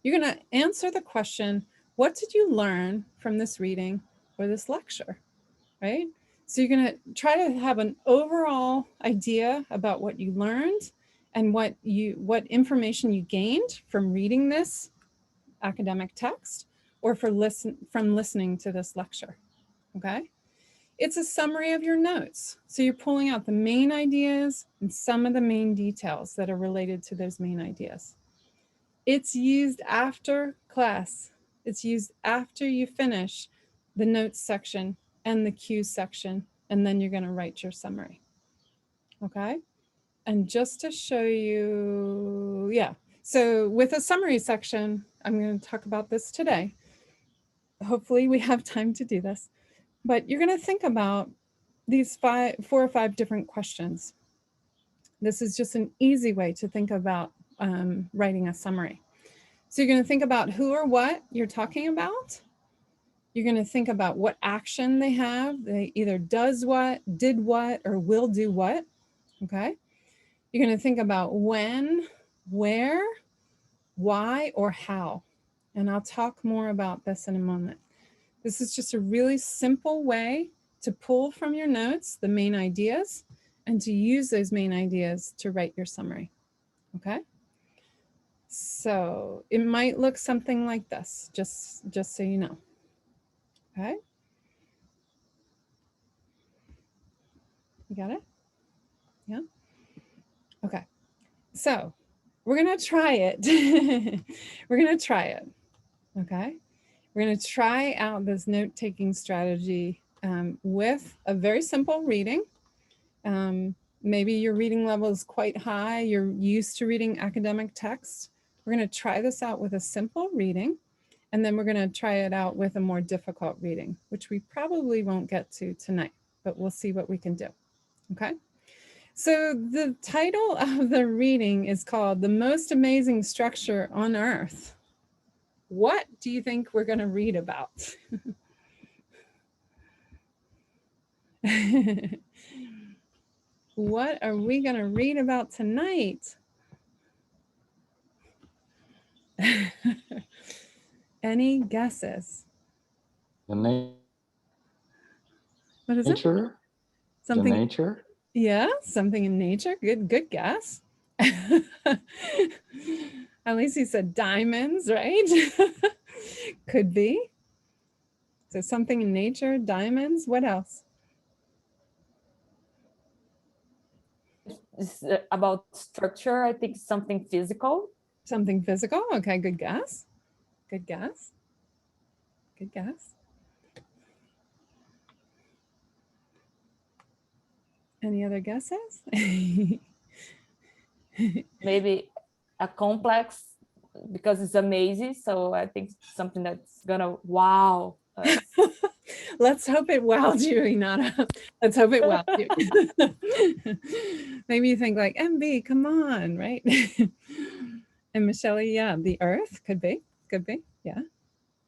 you're going to answer the question, what did you learn from this reading or this lecture, right? So you're going to try to have an overall idea about what you learned and what information you gained from reading this academic text or from listening to this lecture, okay? It's a summary of your notes. So you're pulling out the main ideas and some of the main details that are related to those main ideas. It's used after class. It's used after you finish the notes section and the Q section, and then you're going to write your summary. Okay. And just to show you, yeah. So with a summary section, I'm going to talk about this today. Hopefully we have time to do this, but you're going to think about these 4 or 5 different questions. This is just an easy way to think about writing a summary. So you're going to think about who or what you're talking about. You're going to think about what action they have. They either does what, did what, or will do what. Okay. You're going to think about when, where, why, or how. And I'll talk more about this in a moment. This is just a really simple way to pull from your notes the main ideas and to use those main ideas to write your summary. Okay. So it might look something like this, just so you know. Okay. You got it? Yeah. Okay. So we're going to try it. We're going to try it. Okay. We're going to try out this note-taking strategy with a very simple reading. Maybe your reading level is quite high. You're used to reading academic text. We're going to try this out with a simple reading, and then we're going to try it out with a more difficult reading, which we probably won't get to tonight, but we'll see what we can do. Okay. So the title of the reading is called The Most Amazing Structure on Earth. What do you think we're going to read about? What are we going to read about tonight? Any guesses? The What is nature? it? Something. The nature? Yeah, something in nature. Good guess. At least he said diamonds, right? Could be. So something in nature, diamonds. What else? It's about structure. I think something physical. Something physical. Okay, good guess. Good guess. Good guess. Any other guesses? Maybe a complex, because it's amazing. So I think something that's gonna wow us. Let's hope it wowed you, Inara. Let's hope it wowed you. Maybe you think like, MB, come on, right? And Michelle, yeah, the Earth could be, yeah.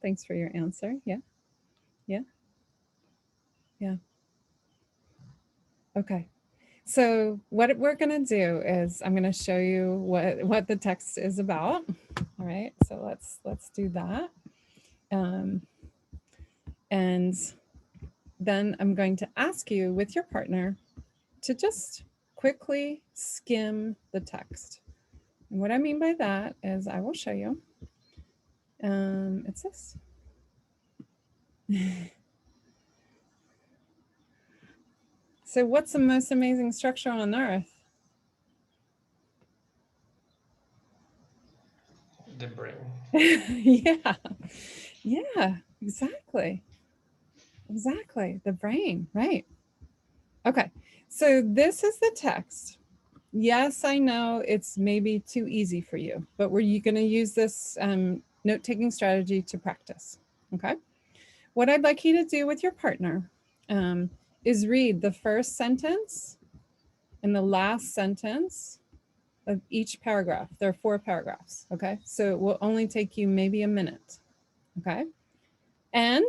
Thanks for your answer. Yeah. Okay. So what we're going to do is I'm going to show you what the text is about. All right. So let's do that. And then I'm going to ask you with your partner to just quickly skim the text. And what I mean by that is I will show you. It's this. So what's the most amazing structure on Earth? The brain. Yeah, exactly. The brain, right. Okay, so this is the text. Yes, I know it's maybe too easy for you, but we're going to use this note-taking strategy to practice, okay? What I'd like you to do with your partner is read the first sentence and the last sentence of each paragraph. There are 4 paragraphs, okay? So it will only take you maybe a minute, okay? And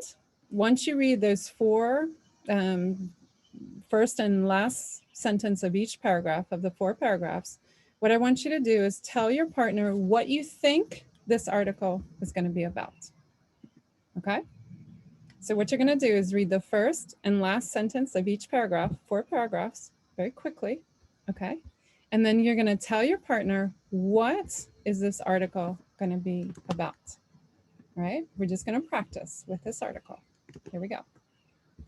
once you read those 4 first and last sentence of each paragraph of the 4 paragraphs, what I want you to do is tell your partner what you think this article is going to be about, okay? So what you're going to do is read the first and last sentence of each paragraph, 4 paragraphs, very quickly, okay? And then you're going to tell your partner, what is this article going to be about, right? We're just going to practice with this article. Here we go.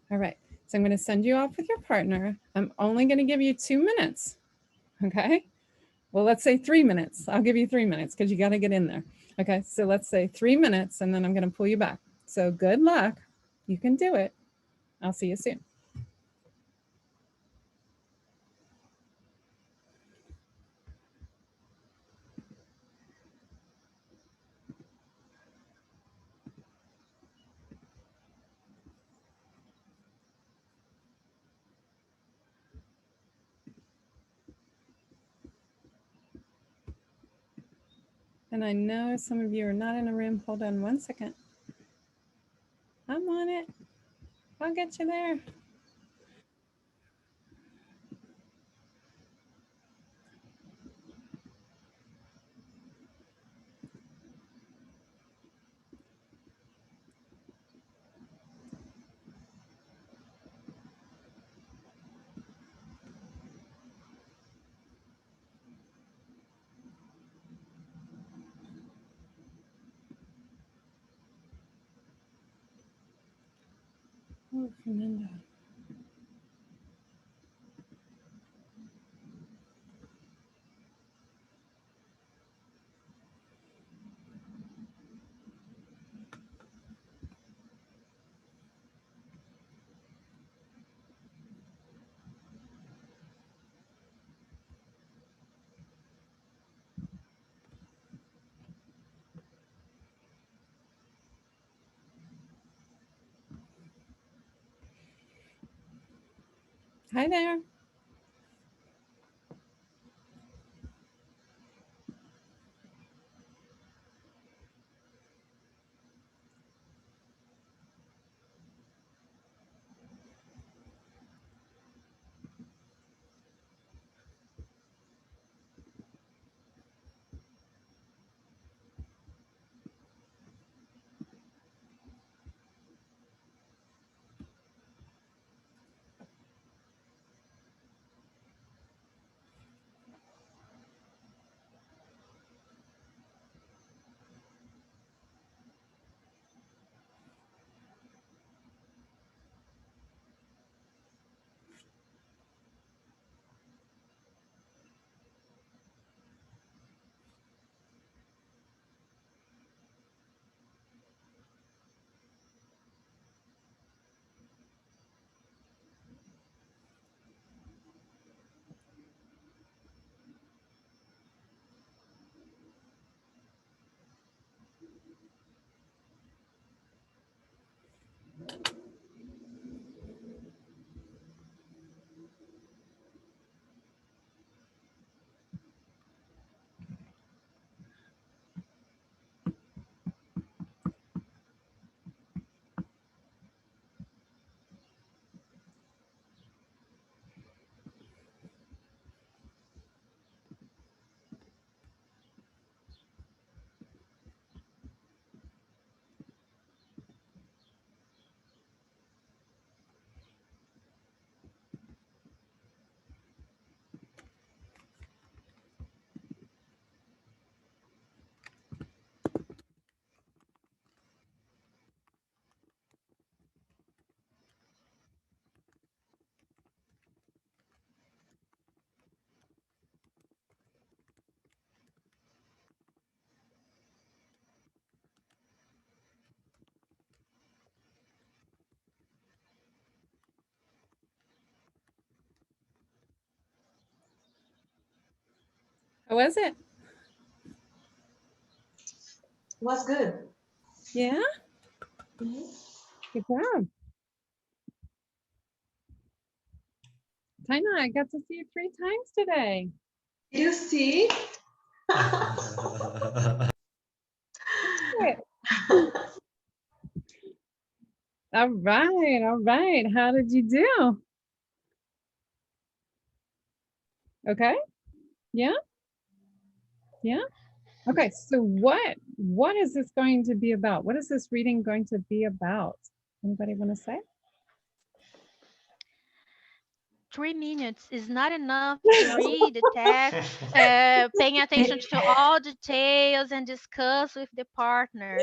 All right. So I'm going to send you off with your partner. I'm only going to give you 2 minutes, okay? Well, let's say 3 minutes. I'll give you 3 minutes because you got to get in there. Okay, so let's say 3 minutes and then I'm going to pull you back. So good luck. You can do it. I'll see you soon. And I know some of you are not in a room. Hold on one second. I'm on it. I'll get you there. Oh, Fernando. Hi there. How was it? Was good. Yeah? Good job. Taina, I got to see you 3 times today. You see? All right, all right. How did you do? Okay. Yeah. Yeah. Okay. So what is this going to be about? What is this reading going to be about? Anybody want to say? 3 minutes is not enough to read the text, paying attention to all details and discuss with the partner.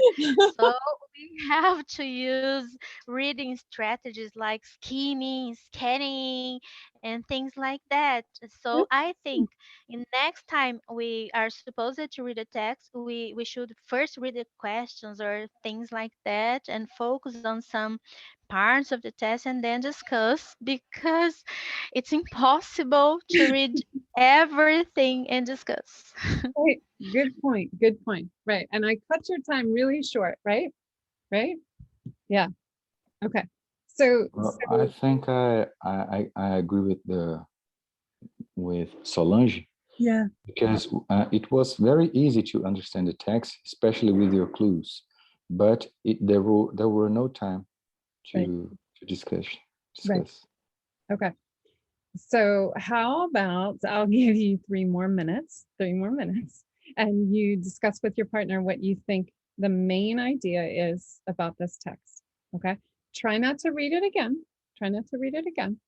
So we have to use reading strategies like skimming, scanning, and things like that. So I think in next time we are supposed to read a text, we should first read the questions or things like that and focus on some parts of the test and then discuss, because it's impossible to read everything and discuss. Right. Good point. Good point. Right. And I cut your time really short, right? Right? Yeah. Okay. So, Well, I think I agree with Solange, yeah. because it was very easy to understand the text, especially with your clues, but there were no time to discuss. Right. Okay. So how about I'll give you 3 more minutes, and you discuss with your partner what you think the main idea is about this text. Okay. Try not to read it again. Try not to read it again.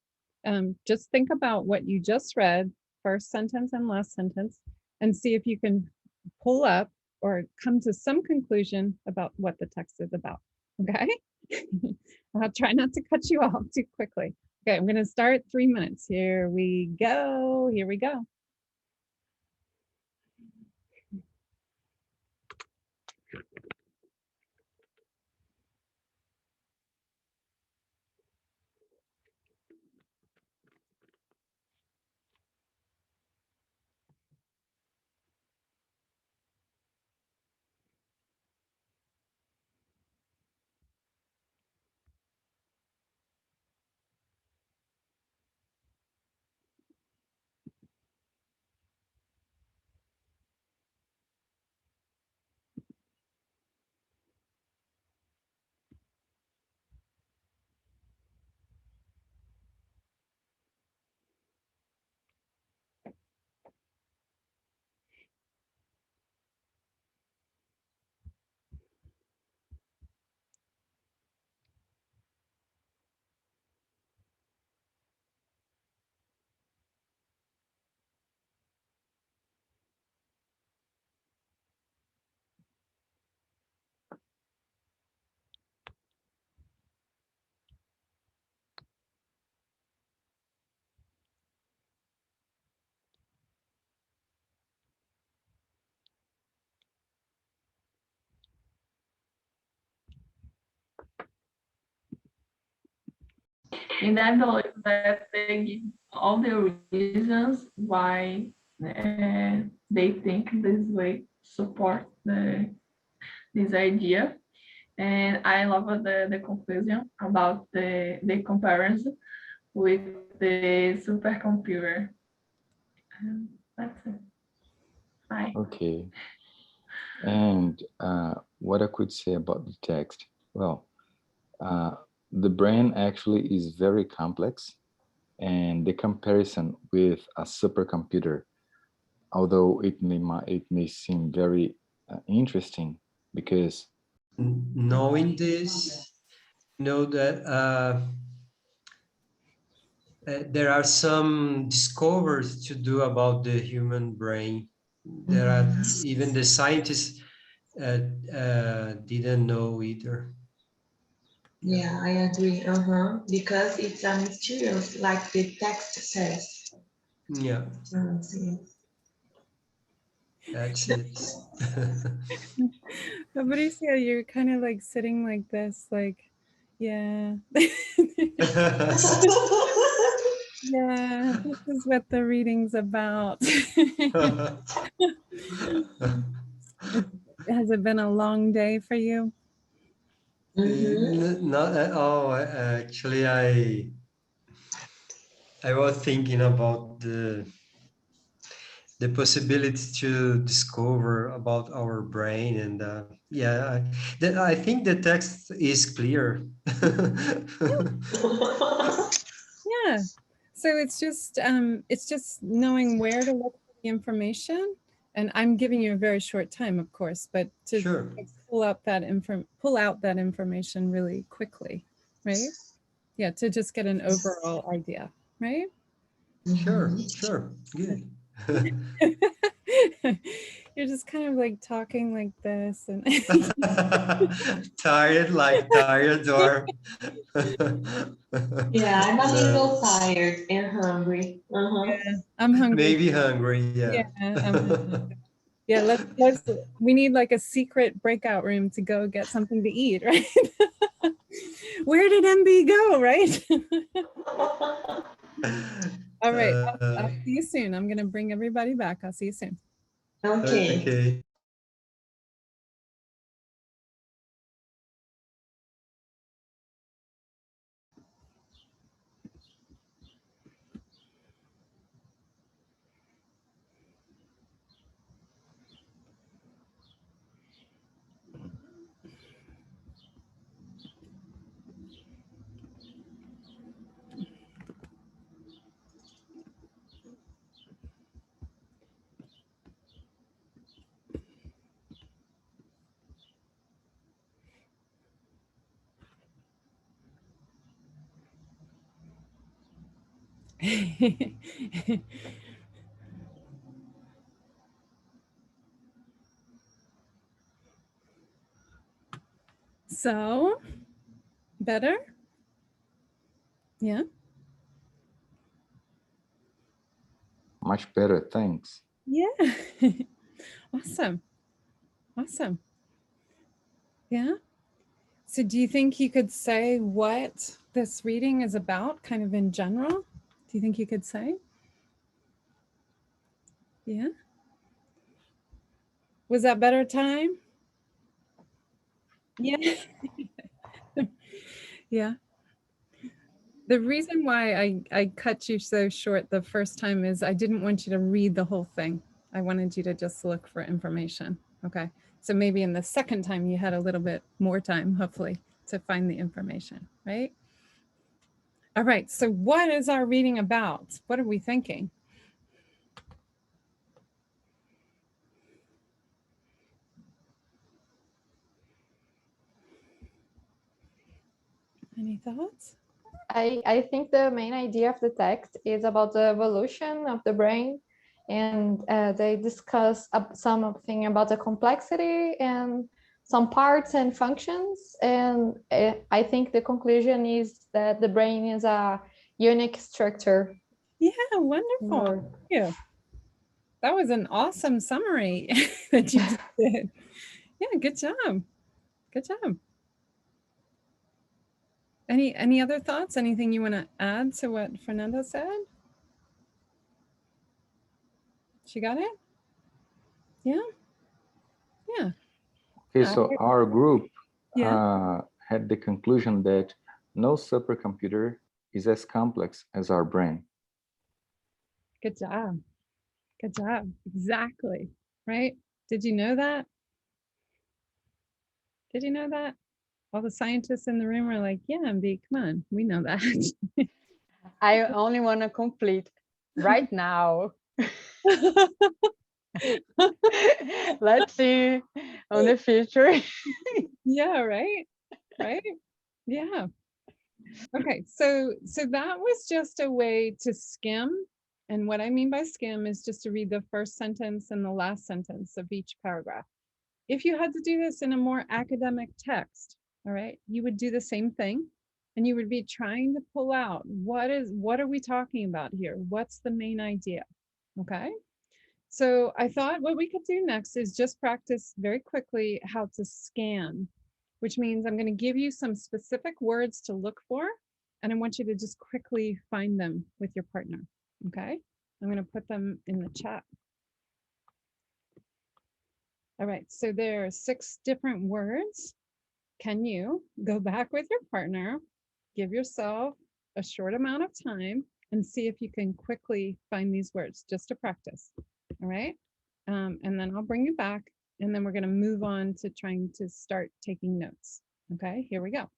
Just think about what you just read, first sentence and last sentence, and see if you can pull up or come to some conclusion about what the text is about. Okay. I'll try not to cut you off too quickly. Okay, I'm going to start 3 minutes. Here we go. Here we go. And I believe that they give all the reasons why they think this way support this idea. And I love the conclusion about the comparison with the supercomputer. That's it. Bye. Okay. And what I could say about the text, well, the brain actually is very complex, and the comparison with a supercomputer, although it may seem very interesting, because knowing this, know that there are some discoveries to do about the human brain. There are even the scientists didn't know either. Yeah, I agree. Because it's a mysterious, like the text says. Yeah. That's it. Fabricio, you're kind of like sitting like this, like, yeah. Yeah, this is what the reading's about. Has it been a long day for you? Not at all. Actually, I was thinking about the possibility to discover about our brain, and yeah, I think the text is clear. Yeah. So it's just knowing where to look for the information. And I'm giving you a very short time, of course, but to pull out that information really quickly, right? Yeah, to just get an overall idea, right? Sure, good. You're just kind of like talking like this and Tired, like tired, or Yeah, I'm a no. little tired and hungry. Yeah, I'm hungry. Maybe hungry, yeah. Yeah, we need like a secret breakout room to go get something to eat, right? Where did MB go, right? All right, I'll see you soon. I'm gonna bring everybody back. I'll see you soon. Okay. Okay. So, better? Yeah. Much better, thanks. Yeah. Awesome. Awesome. Yeah. So do you think you could say what this reading is about, kind of in general? Do you think you could say? Yeah. Was that better time? Yeah. Yeah. The reason why I cut you so short the first time is I didn't want you to read the whole thing. I wanted you to just look for information. Okay. So maybe in the second time you had a little bit more time, hopefully, to find the information, right? All right. So what is our reading about? What are we thinking? Any thoughts? I think the main idea of the text is about the evolution of the brain, and they discuss something about the complexity and some parts and functions. And I think the conclusion is that the brain is a unique structure. Yeah, wonderful. Thank you. That was an awesome summary that you just did. Yeah, good job. Good job. Any other thoughts? Anything you want to add to what Fernanda said? She got it? Yeah? Yeah. Okay, so our group Yeah. had the conclusion that no supercomputer is as complex as our brain. Good job. Good job. Exactly. Right? Did you know that? Did you know that? All the scientists in the room are like, yeah, MB, come on. We know that. I only want to complete right now. Let's see on the future. Yeah, right? Right? Yeah. Okay, so that was just a way to skim. And what I mean by skim is just to read the first sentence and the last sentence of each paragraph. If you had to do this in a more academic text, all right, you would do the same thing. And you would be trying to pull out what are we talking about here? What's the main idea? Okay. So I thought what we could do next is just practice very quickly how to scan, which means I'm going to give you some specific words to look for, and I want you to just quickly find them with your partner. Okay. I'm going to put them in the chat. All right. So there are 6 different words. Can you go back with your partner, give yourself a short amount of time, and see if you can quickly find these words just to practice? All right. And then I'll bring you back, and then we're going to move on to trying to start taking notes. Okay, here we go.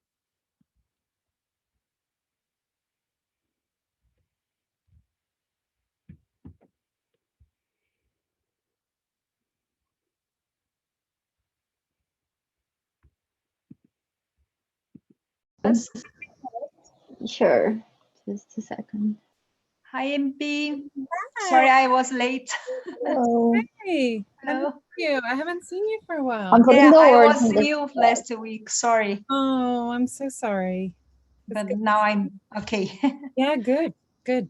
Sure, just a second. Hi, MP. Sorry, I was late. Hello. Hey, I Hello. missed you. I haven't seen you for a while. I'm putting Yeah, the I words was in the ill last week. Sorry, Oh, I'm so sorry. but now I'm okay. Yeah, good, good.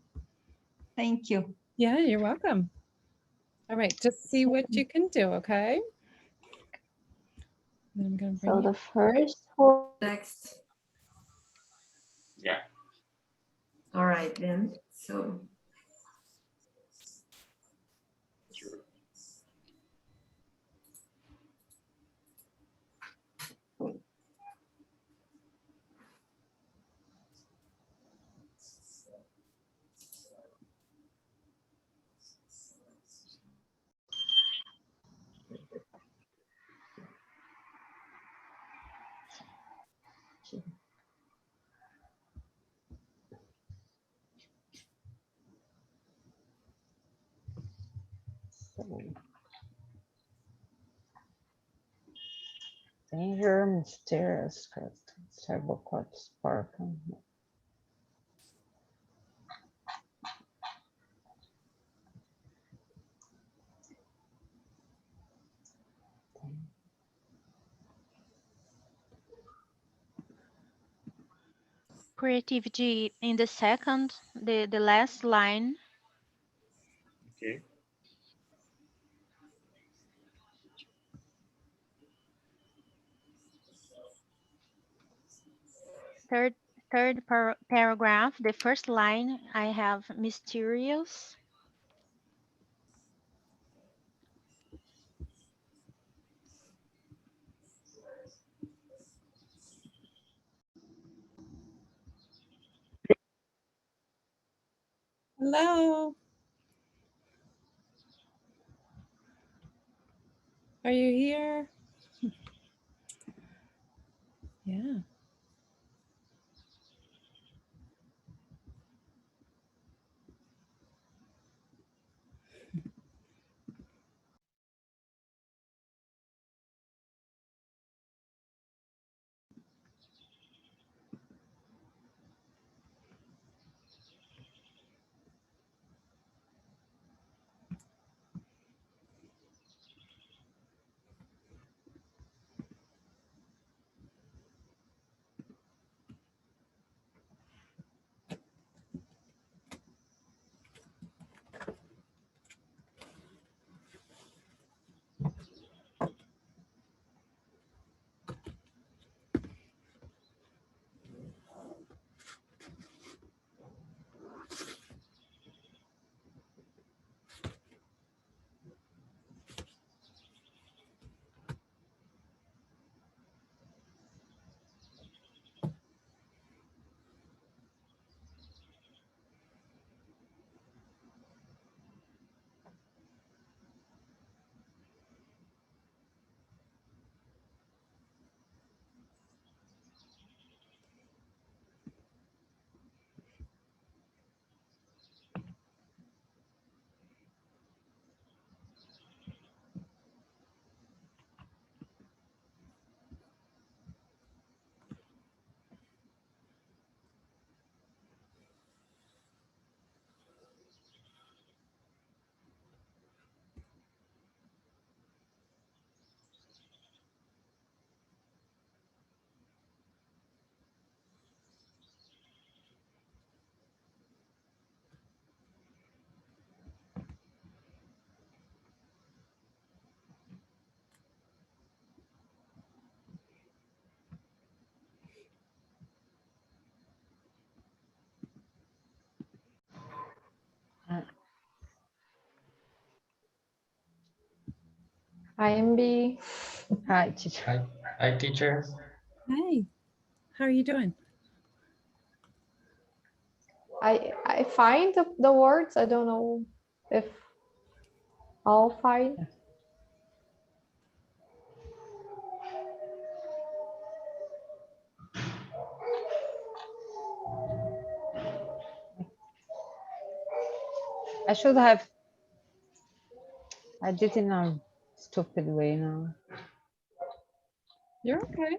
Thank you. Yeah, you're welcome. All right, just see what you can do, okay? Then I'm gonna bring So you. the first word. Next. Yeah. All right then. So Danger, mysterious, terrible corpse, sparkle. Creativity in the second, the last line. Okay. Third paragraph, the first line, I have mysterious. Hello. Are you here? Yeah. Hi, MB. Hi, teacher. Hi, teacher. Hey, how are you doing? I find the words. I don't know if I'll find. I should have. I did in a stupid way now. You're okay.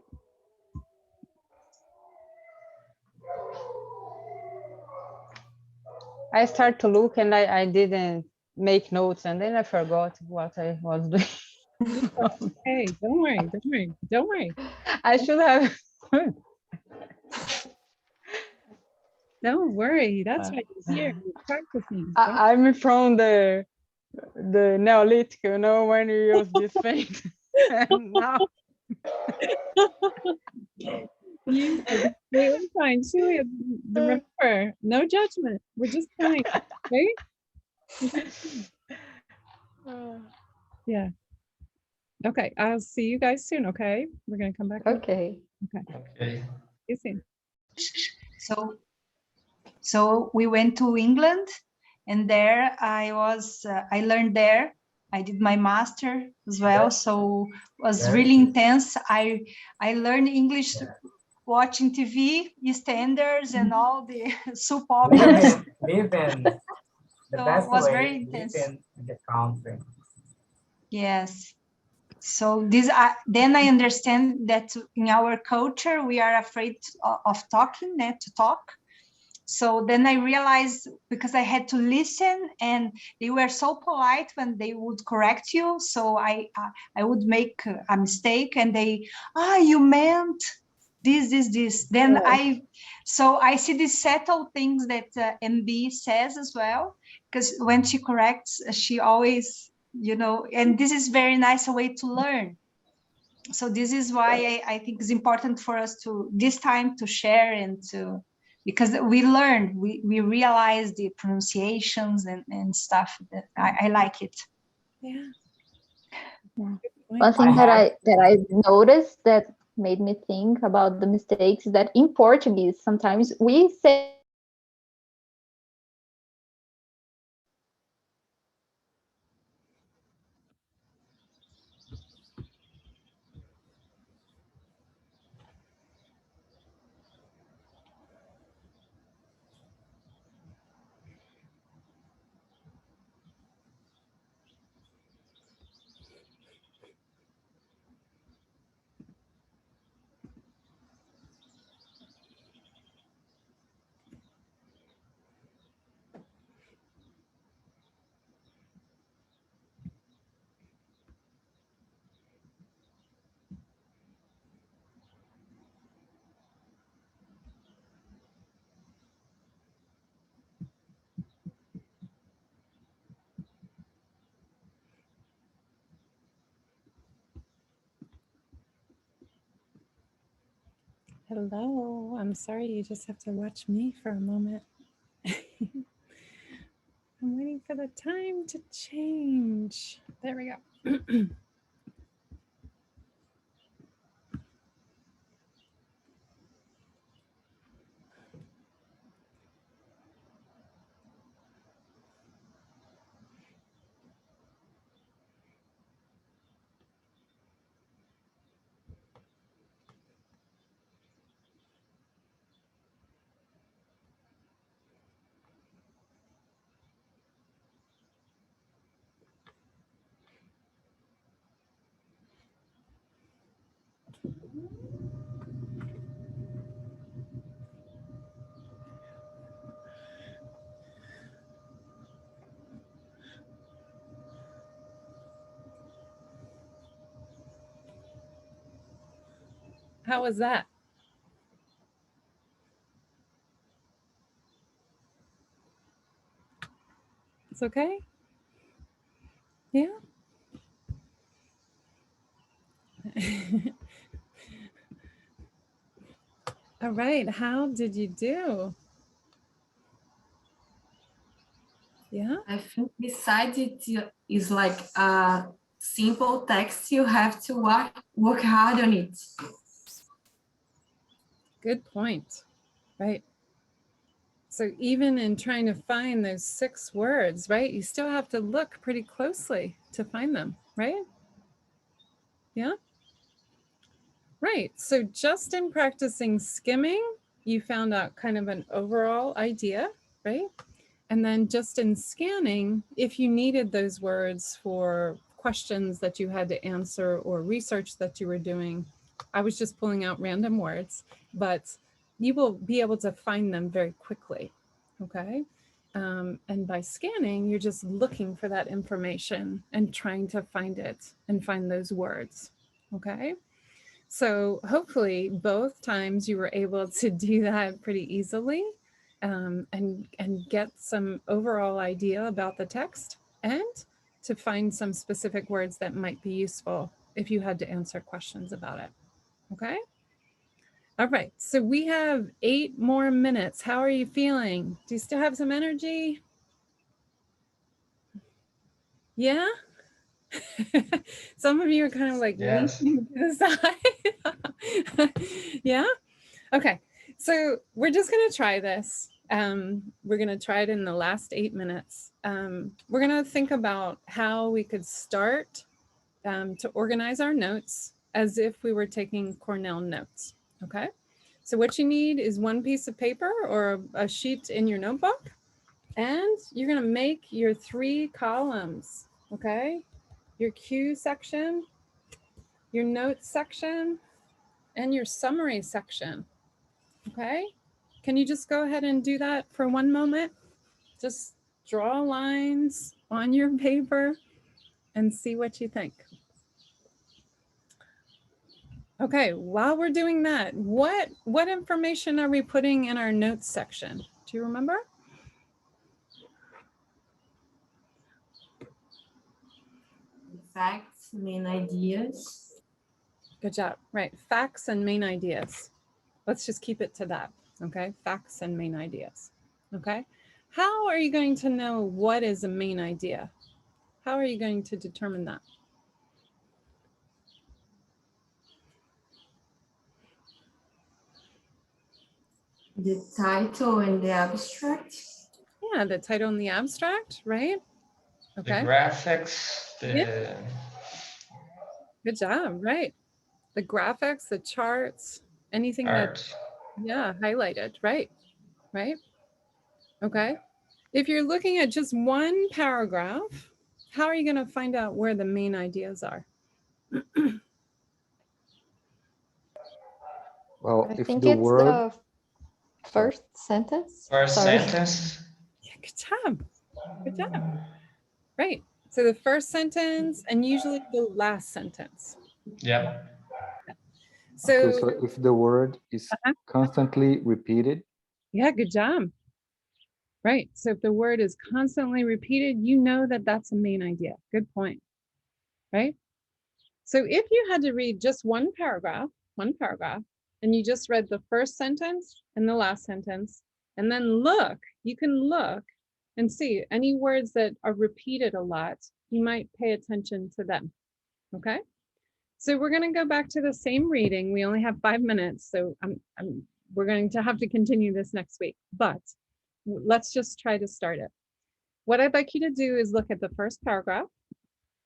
I start to look and I didn't make notes, and then I forgot what I was doing. Hey, don't worry, don't worry, don't worry. I should have. Don't worry. That's why you're here. You're practicing. I'm from the Neolithic, you know, when you use this thing. And now. You are completely fine. Julia, remember, no judgment. We're just fine, right? Yeah. Okay, I'll see you guys soon, okay? We're gonna come back. Okay. Okay. See you soon. So we went to England, and there I learned there. I did my master as well, so it was really intense. I learned English watching TV, EastEnders, and all the soap operas. Live in the So best it was way, very intense. live in the country. Yes. So then I understand that in our culture we are afraid of talking, to talk. So then I realized, because I had to listen, and they were so polite when they would correct you. So I would make a mistake, and they, you meant this. Then I see these subtle things that MB says as well, because when she corrects, she always, and this is very nice a way to learn. So this is why I think it's important for us to this time to share and to, because we learn, we realize the pronunciations and stuff. That I like it. Yeah. One thing that I noticed that made me think about the mistakes is that in Portuguese, sometimes we say Hello, I'm sorry, you just have to watch me for a moment. I'm waiting for the time to change. There we go. How was that? It's okay? Yeah? All right, how did you do? Yeah? I think besides it is like a simple text, you have to work hard on it. Good point, right? So even in trying to find those 6 words, right, you still have to look pretty closely to find them, right? Yeah? Right, so just in practicing skimming, you found out kind of an overall idea, right? And then just in scanning, if you needed those words for questions that you had to answer or research that you were doing, I was just pulling out random words, but you will be able to find them very quickly, okay? And by scanning, you're just looking for that information and trying to find it and find those words, okay? So hopefully both times you were able to do that pretty easily and get some overall idea about the text and to find some specific words that might be useful if you had to answer questions about it, okay? All right, so we have 8 more minutes. How are you feeling? Do you still have some energy? Yeah? Some of you are kind of like Yes. leaning to the side. Yeah? Okay, so we're just gonna try this. We're gonna try it in the last 8 minutes. We're gonna think about how we could start to organize our notes as if we were taking Cornell notes, okay? So what you need is one piece of paper or a sheet in your notebook, and you're gonna make your 3 columns, okay? Your cue section, your notes section, and your summary section, okay? Can you just go ahead and do that for one moment? Just draw lines on your paper and see what you think. Okay, while we're doing that, what information are we putting in our notes section? Do you remember? Facts, main ideas. Good job. Right, facts and main ideas. Let's just keep it to that, okay? Facts and main ideas, okay? How are you going to know what is a main idea? How are you going to determine that? The title and the abstract. Yeah, the title and the abstract, right? Okay. The graphics, Yeah. Good job, right. The graphics, the charts, anything that's, yeah, highlighted, right, right. Okay. If you're looking at just one paragraph, how are you going to find out where the main ideas are? Well, I if think the it's word the first sentence. First Sorry. sentence. Yeah, good job. Good job. Right. So the first sentence and usually the last sentence. Yep. So, okay, so if the word is constantly repeated. Yeah, good job. Right. So if the word is constantly repeated, you know that that's a main idea. Good point. Right. So if you had to read just one paragraph, and you just read the first sentence and the last sentence, and then look, you can look and see any words that are repeated a lot, you might pay attention to them. Okay. So we're going to go back to the same reading. We only have 5 minutes, so we're going to have to continue this next week, but let's just try to start it. What I'd like you to do is look at the first paragraph,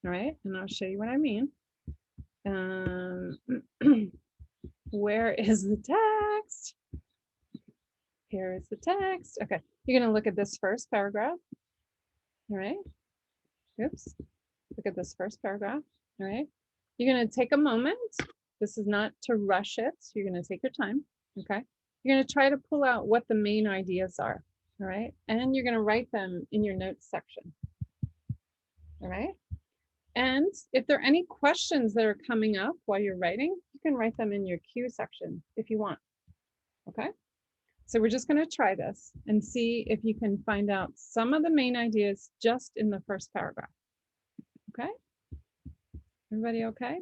all right? And I'll show you what I mean. Where is the text? Here is the text. Okay, you're going to look at this first paragraph, all right? Oops, look at this first paragraph, all right? You're going to take a moment. This is not to rush it. You're going to take your time, okay? You're going to try to pull out what the main ideas are, all right? And you're going to write them in your notes section, all right? And if there are any questions that are coming up while you're writing, you can write them in your cue section if you want, okay? So we're just going to try this and see if you can find out some of the main ideas just in the first paragraph, okay? Everybody okay?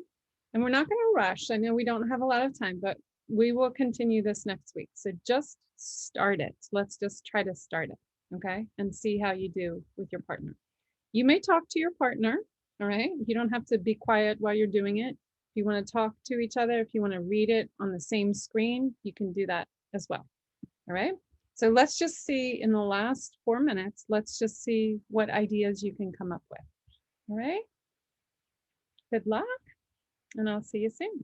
And we're not going to rush. I know we don't have a lot of time, but we will continue this next week. So just start it. Let's just try to start it, okay? And see how you do with your partner. You may talk to your partner, all right? You don't have to be quiet while you're doing it. If you want to talk to each other, if you want to read it on the same screen, you can do that as well, all right? So let's just see in the last 4 minutes, let's just see what ideas you can come up with, all right? Good luck, and I'll see you soon.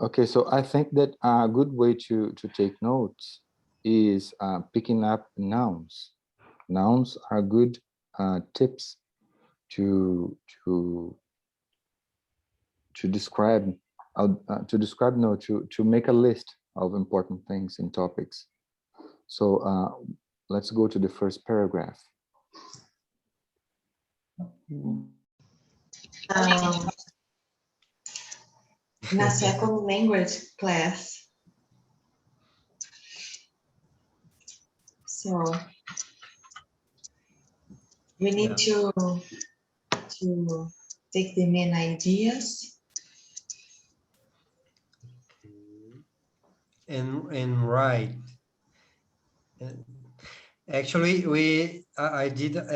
Okay, so I think that a good way to take notes is picking up nouns. Nouns are good tips to describe to make a list of important things and topics. So let's go to the first paragraph. Na second language class. So we need to take the main ideas and write. Actually, I didn't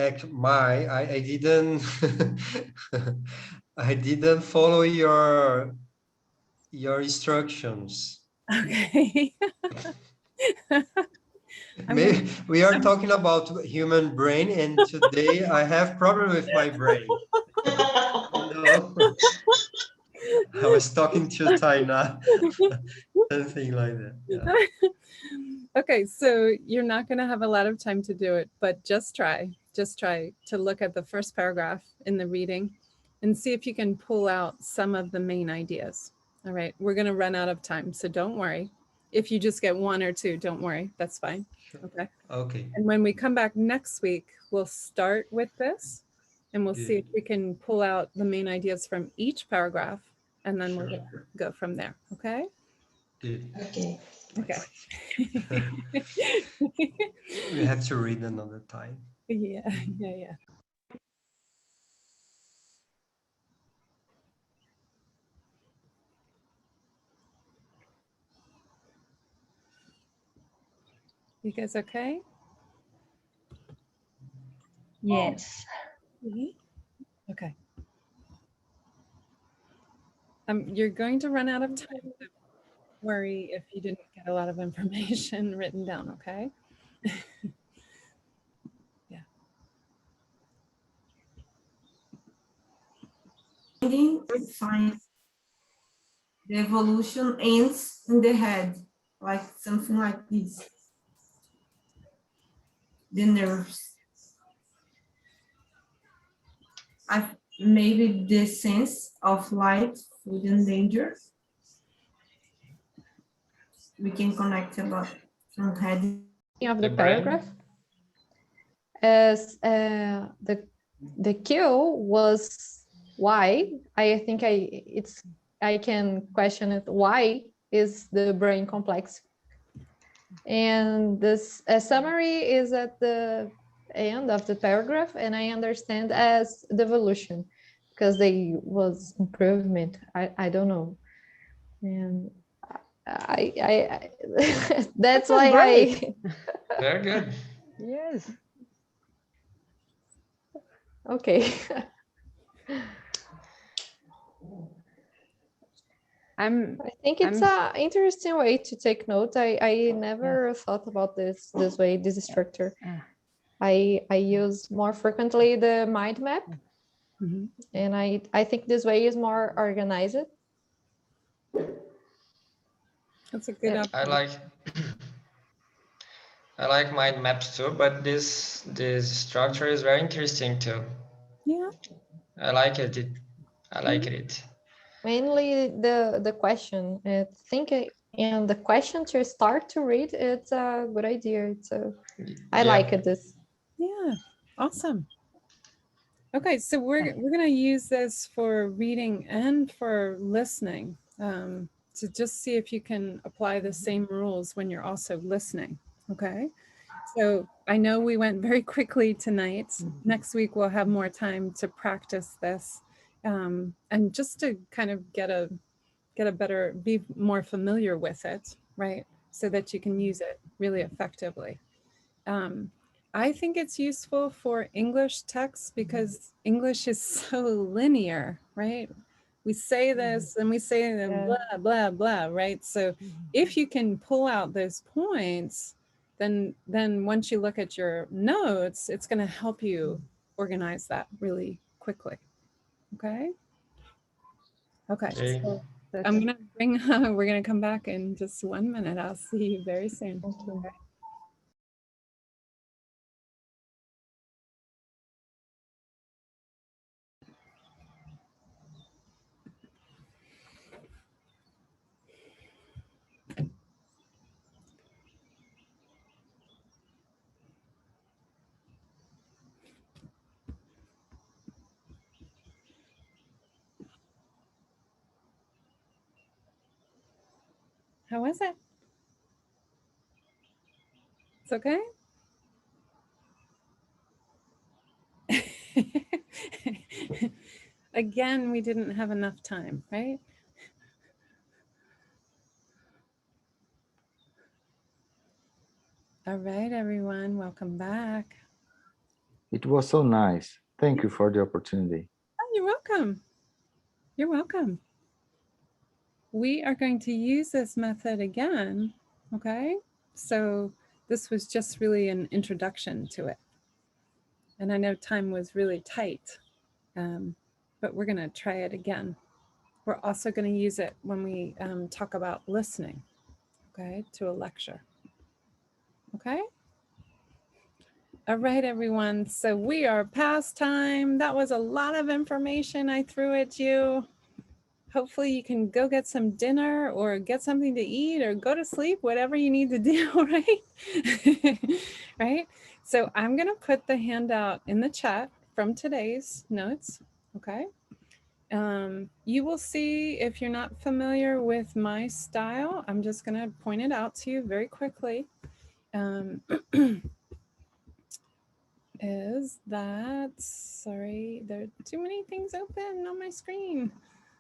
I didn't follow your instructions. Okay. Maybe we are talking about human brain, and today I have problem with my brain. No. I was talking to Taina, something like that. Yeah. Okay, so you're not going to have a lot of time to do it, but just try to look at the first paragraph in the reading and see if you can pull out some of the main ideas. All right, we're going to run out of time, so don't worry. If you just get one or two, don't worry, that's fine. Okay. Okay. And when we come back next week, we'll start with this and we'll see if we can pull out the main ideas from each paragraph, and then we'll go from there. Okay. Good. Okay. Okay. We have to read another time. Yeah. You guys okay? Yes. Okay. You're going to run out of time. Don't worry if you didn't get a lot of information written down, okay? Yeah. Find the evolution ends in the head, like something like this. The nerves. Maybe the sense of light, food, and danger. We can connect about from head of the paragraph as the Q was why. I think I can question it. Why is the brain complex? And this summary is at the end of the paragraph, and I understand as devolution because they was improvement. I don't know, and I that's why great. Very good. Yes. Okay. I think it's an interesting way to take notes. I never thought about this way, this structure. I use more frequently the mind map, and I think this way is more organized. That's a good I like mind maps too, but this structure is very interesting too. Yeah. I like it. I like it. Mainly the question. I think and the question to start to read, it's a good idea. I like this. Yeah, awesome. Okay, so we're gonna use this for reading and for listening to just see if you can apply the same rules when you're also listening. Okay, so I know we went very quickly tonight. Next week we'll have more time to practice this and just to kind of get a better, be more familiar with it, right? So that you can use it really effectively. I think it's useful for English texts because English is so linear, right? We say this and we say blah, blah, blah, right? So if you can pull out those points, then once you look at your notes, it's going to help you organize that really quickly. Okay. Okay. Okay. So I'm gonna bring. We're gonna come back in just 1 minute. I'll see you very soon. Okay. How was it? It's okay? Again, we didn't have enough time, right? All right, everyone, welcome back. It was so nice. Thank you for the opportunity. Oh, you're welcome. You're welcome. We are going to use this method again, okay? So this was just really an introduction to it. And I know time was really tight, but we're gonna try it again. We're also gonna use it when we talk about listening, okay, to a lecture, okay? All right, everyone, so we are past time. That was a lot of information I threw at you. Hopefully you can go get some dinner or get something to eat or go to sleep, whatever you need to do, right? Right? So I'm gonna put the handout in the chat from today's notes, okay? You will see if you're not familiar with my style, I'm just gonna point it out to you very quickly. Is that, sorry, there are too many things open on my screen.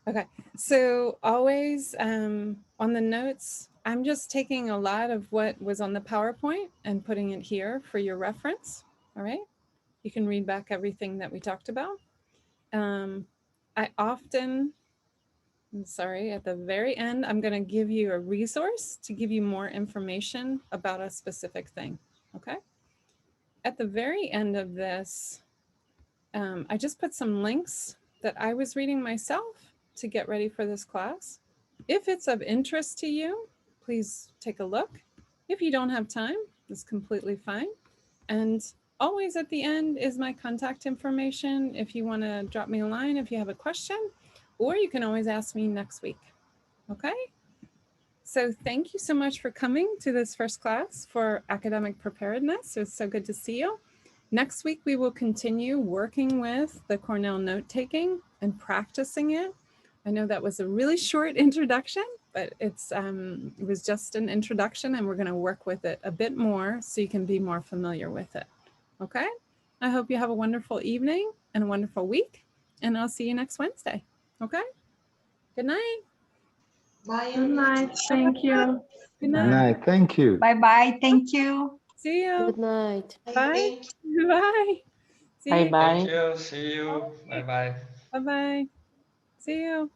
Okay, so always on the notes, I'm just taking a lot of what was on the PowerPoint and putting it here for your reference, all right? You can read back everything that we talked about. I often, I'm sorry, at the very end, I'm gonna give you a resource to give you more information about a specific thing, okay? At the very end of this, I just put some links that I was reading myself to get ready for this class. If it's of interest to you, please take a look. If you don't have time, it's completely fine. And always at the end is my contact information if you want to drop me a line if you have a question, or you can always ask me next week. Okay? So thank you so much for coming to this first class for academic preparedness. It was so good to see you. Next week, we will continue working with the Cornell note-taking and practicing it. I know that was a really short introduction, but it was just an introduction and we're gonna work with it a bit more so you can be more familiar with it, okay? I hope you have a wonderful evening and a wonderful week, and I'll see you next Wednesday, okay? Good night. Bye. Good night. Thank you. Good Good night. night. Thank you. Bye-bye. Thank you. See you. Good night. Bye. Bye. See you. Bye-bye. Thank you. See you. Bye-bye. Bye-bye. See you.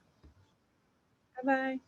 Bye-bye.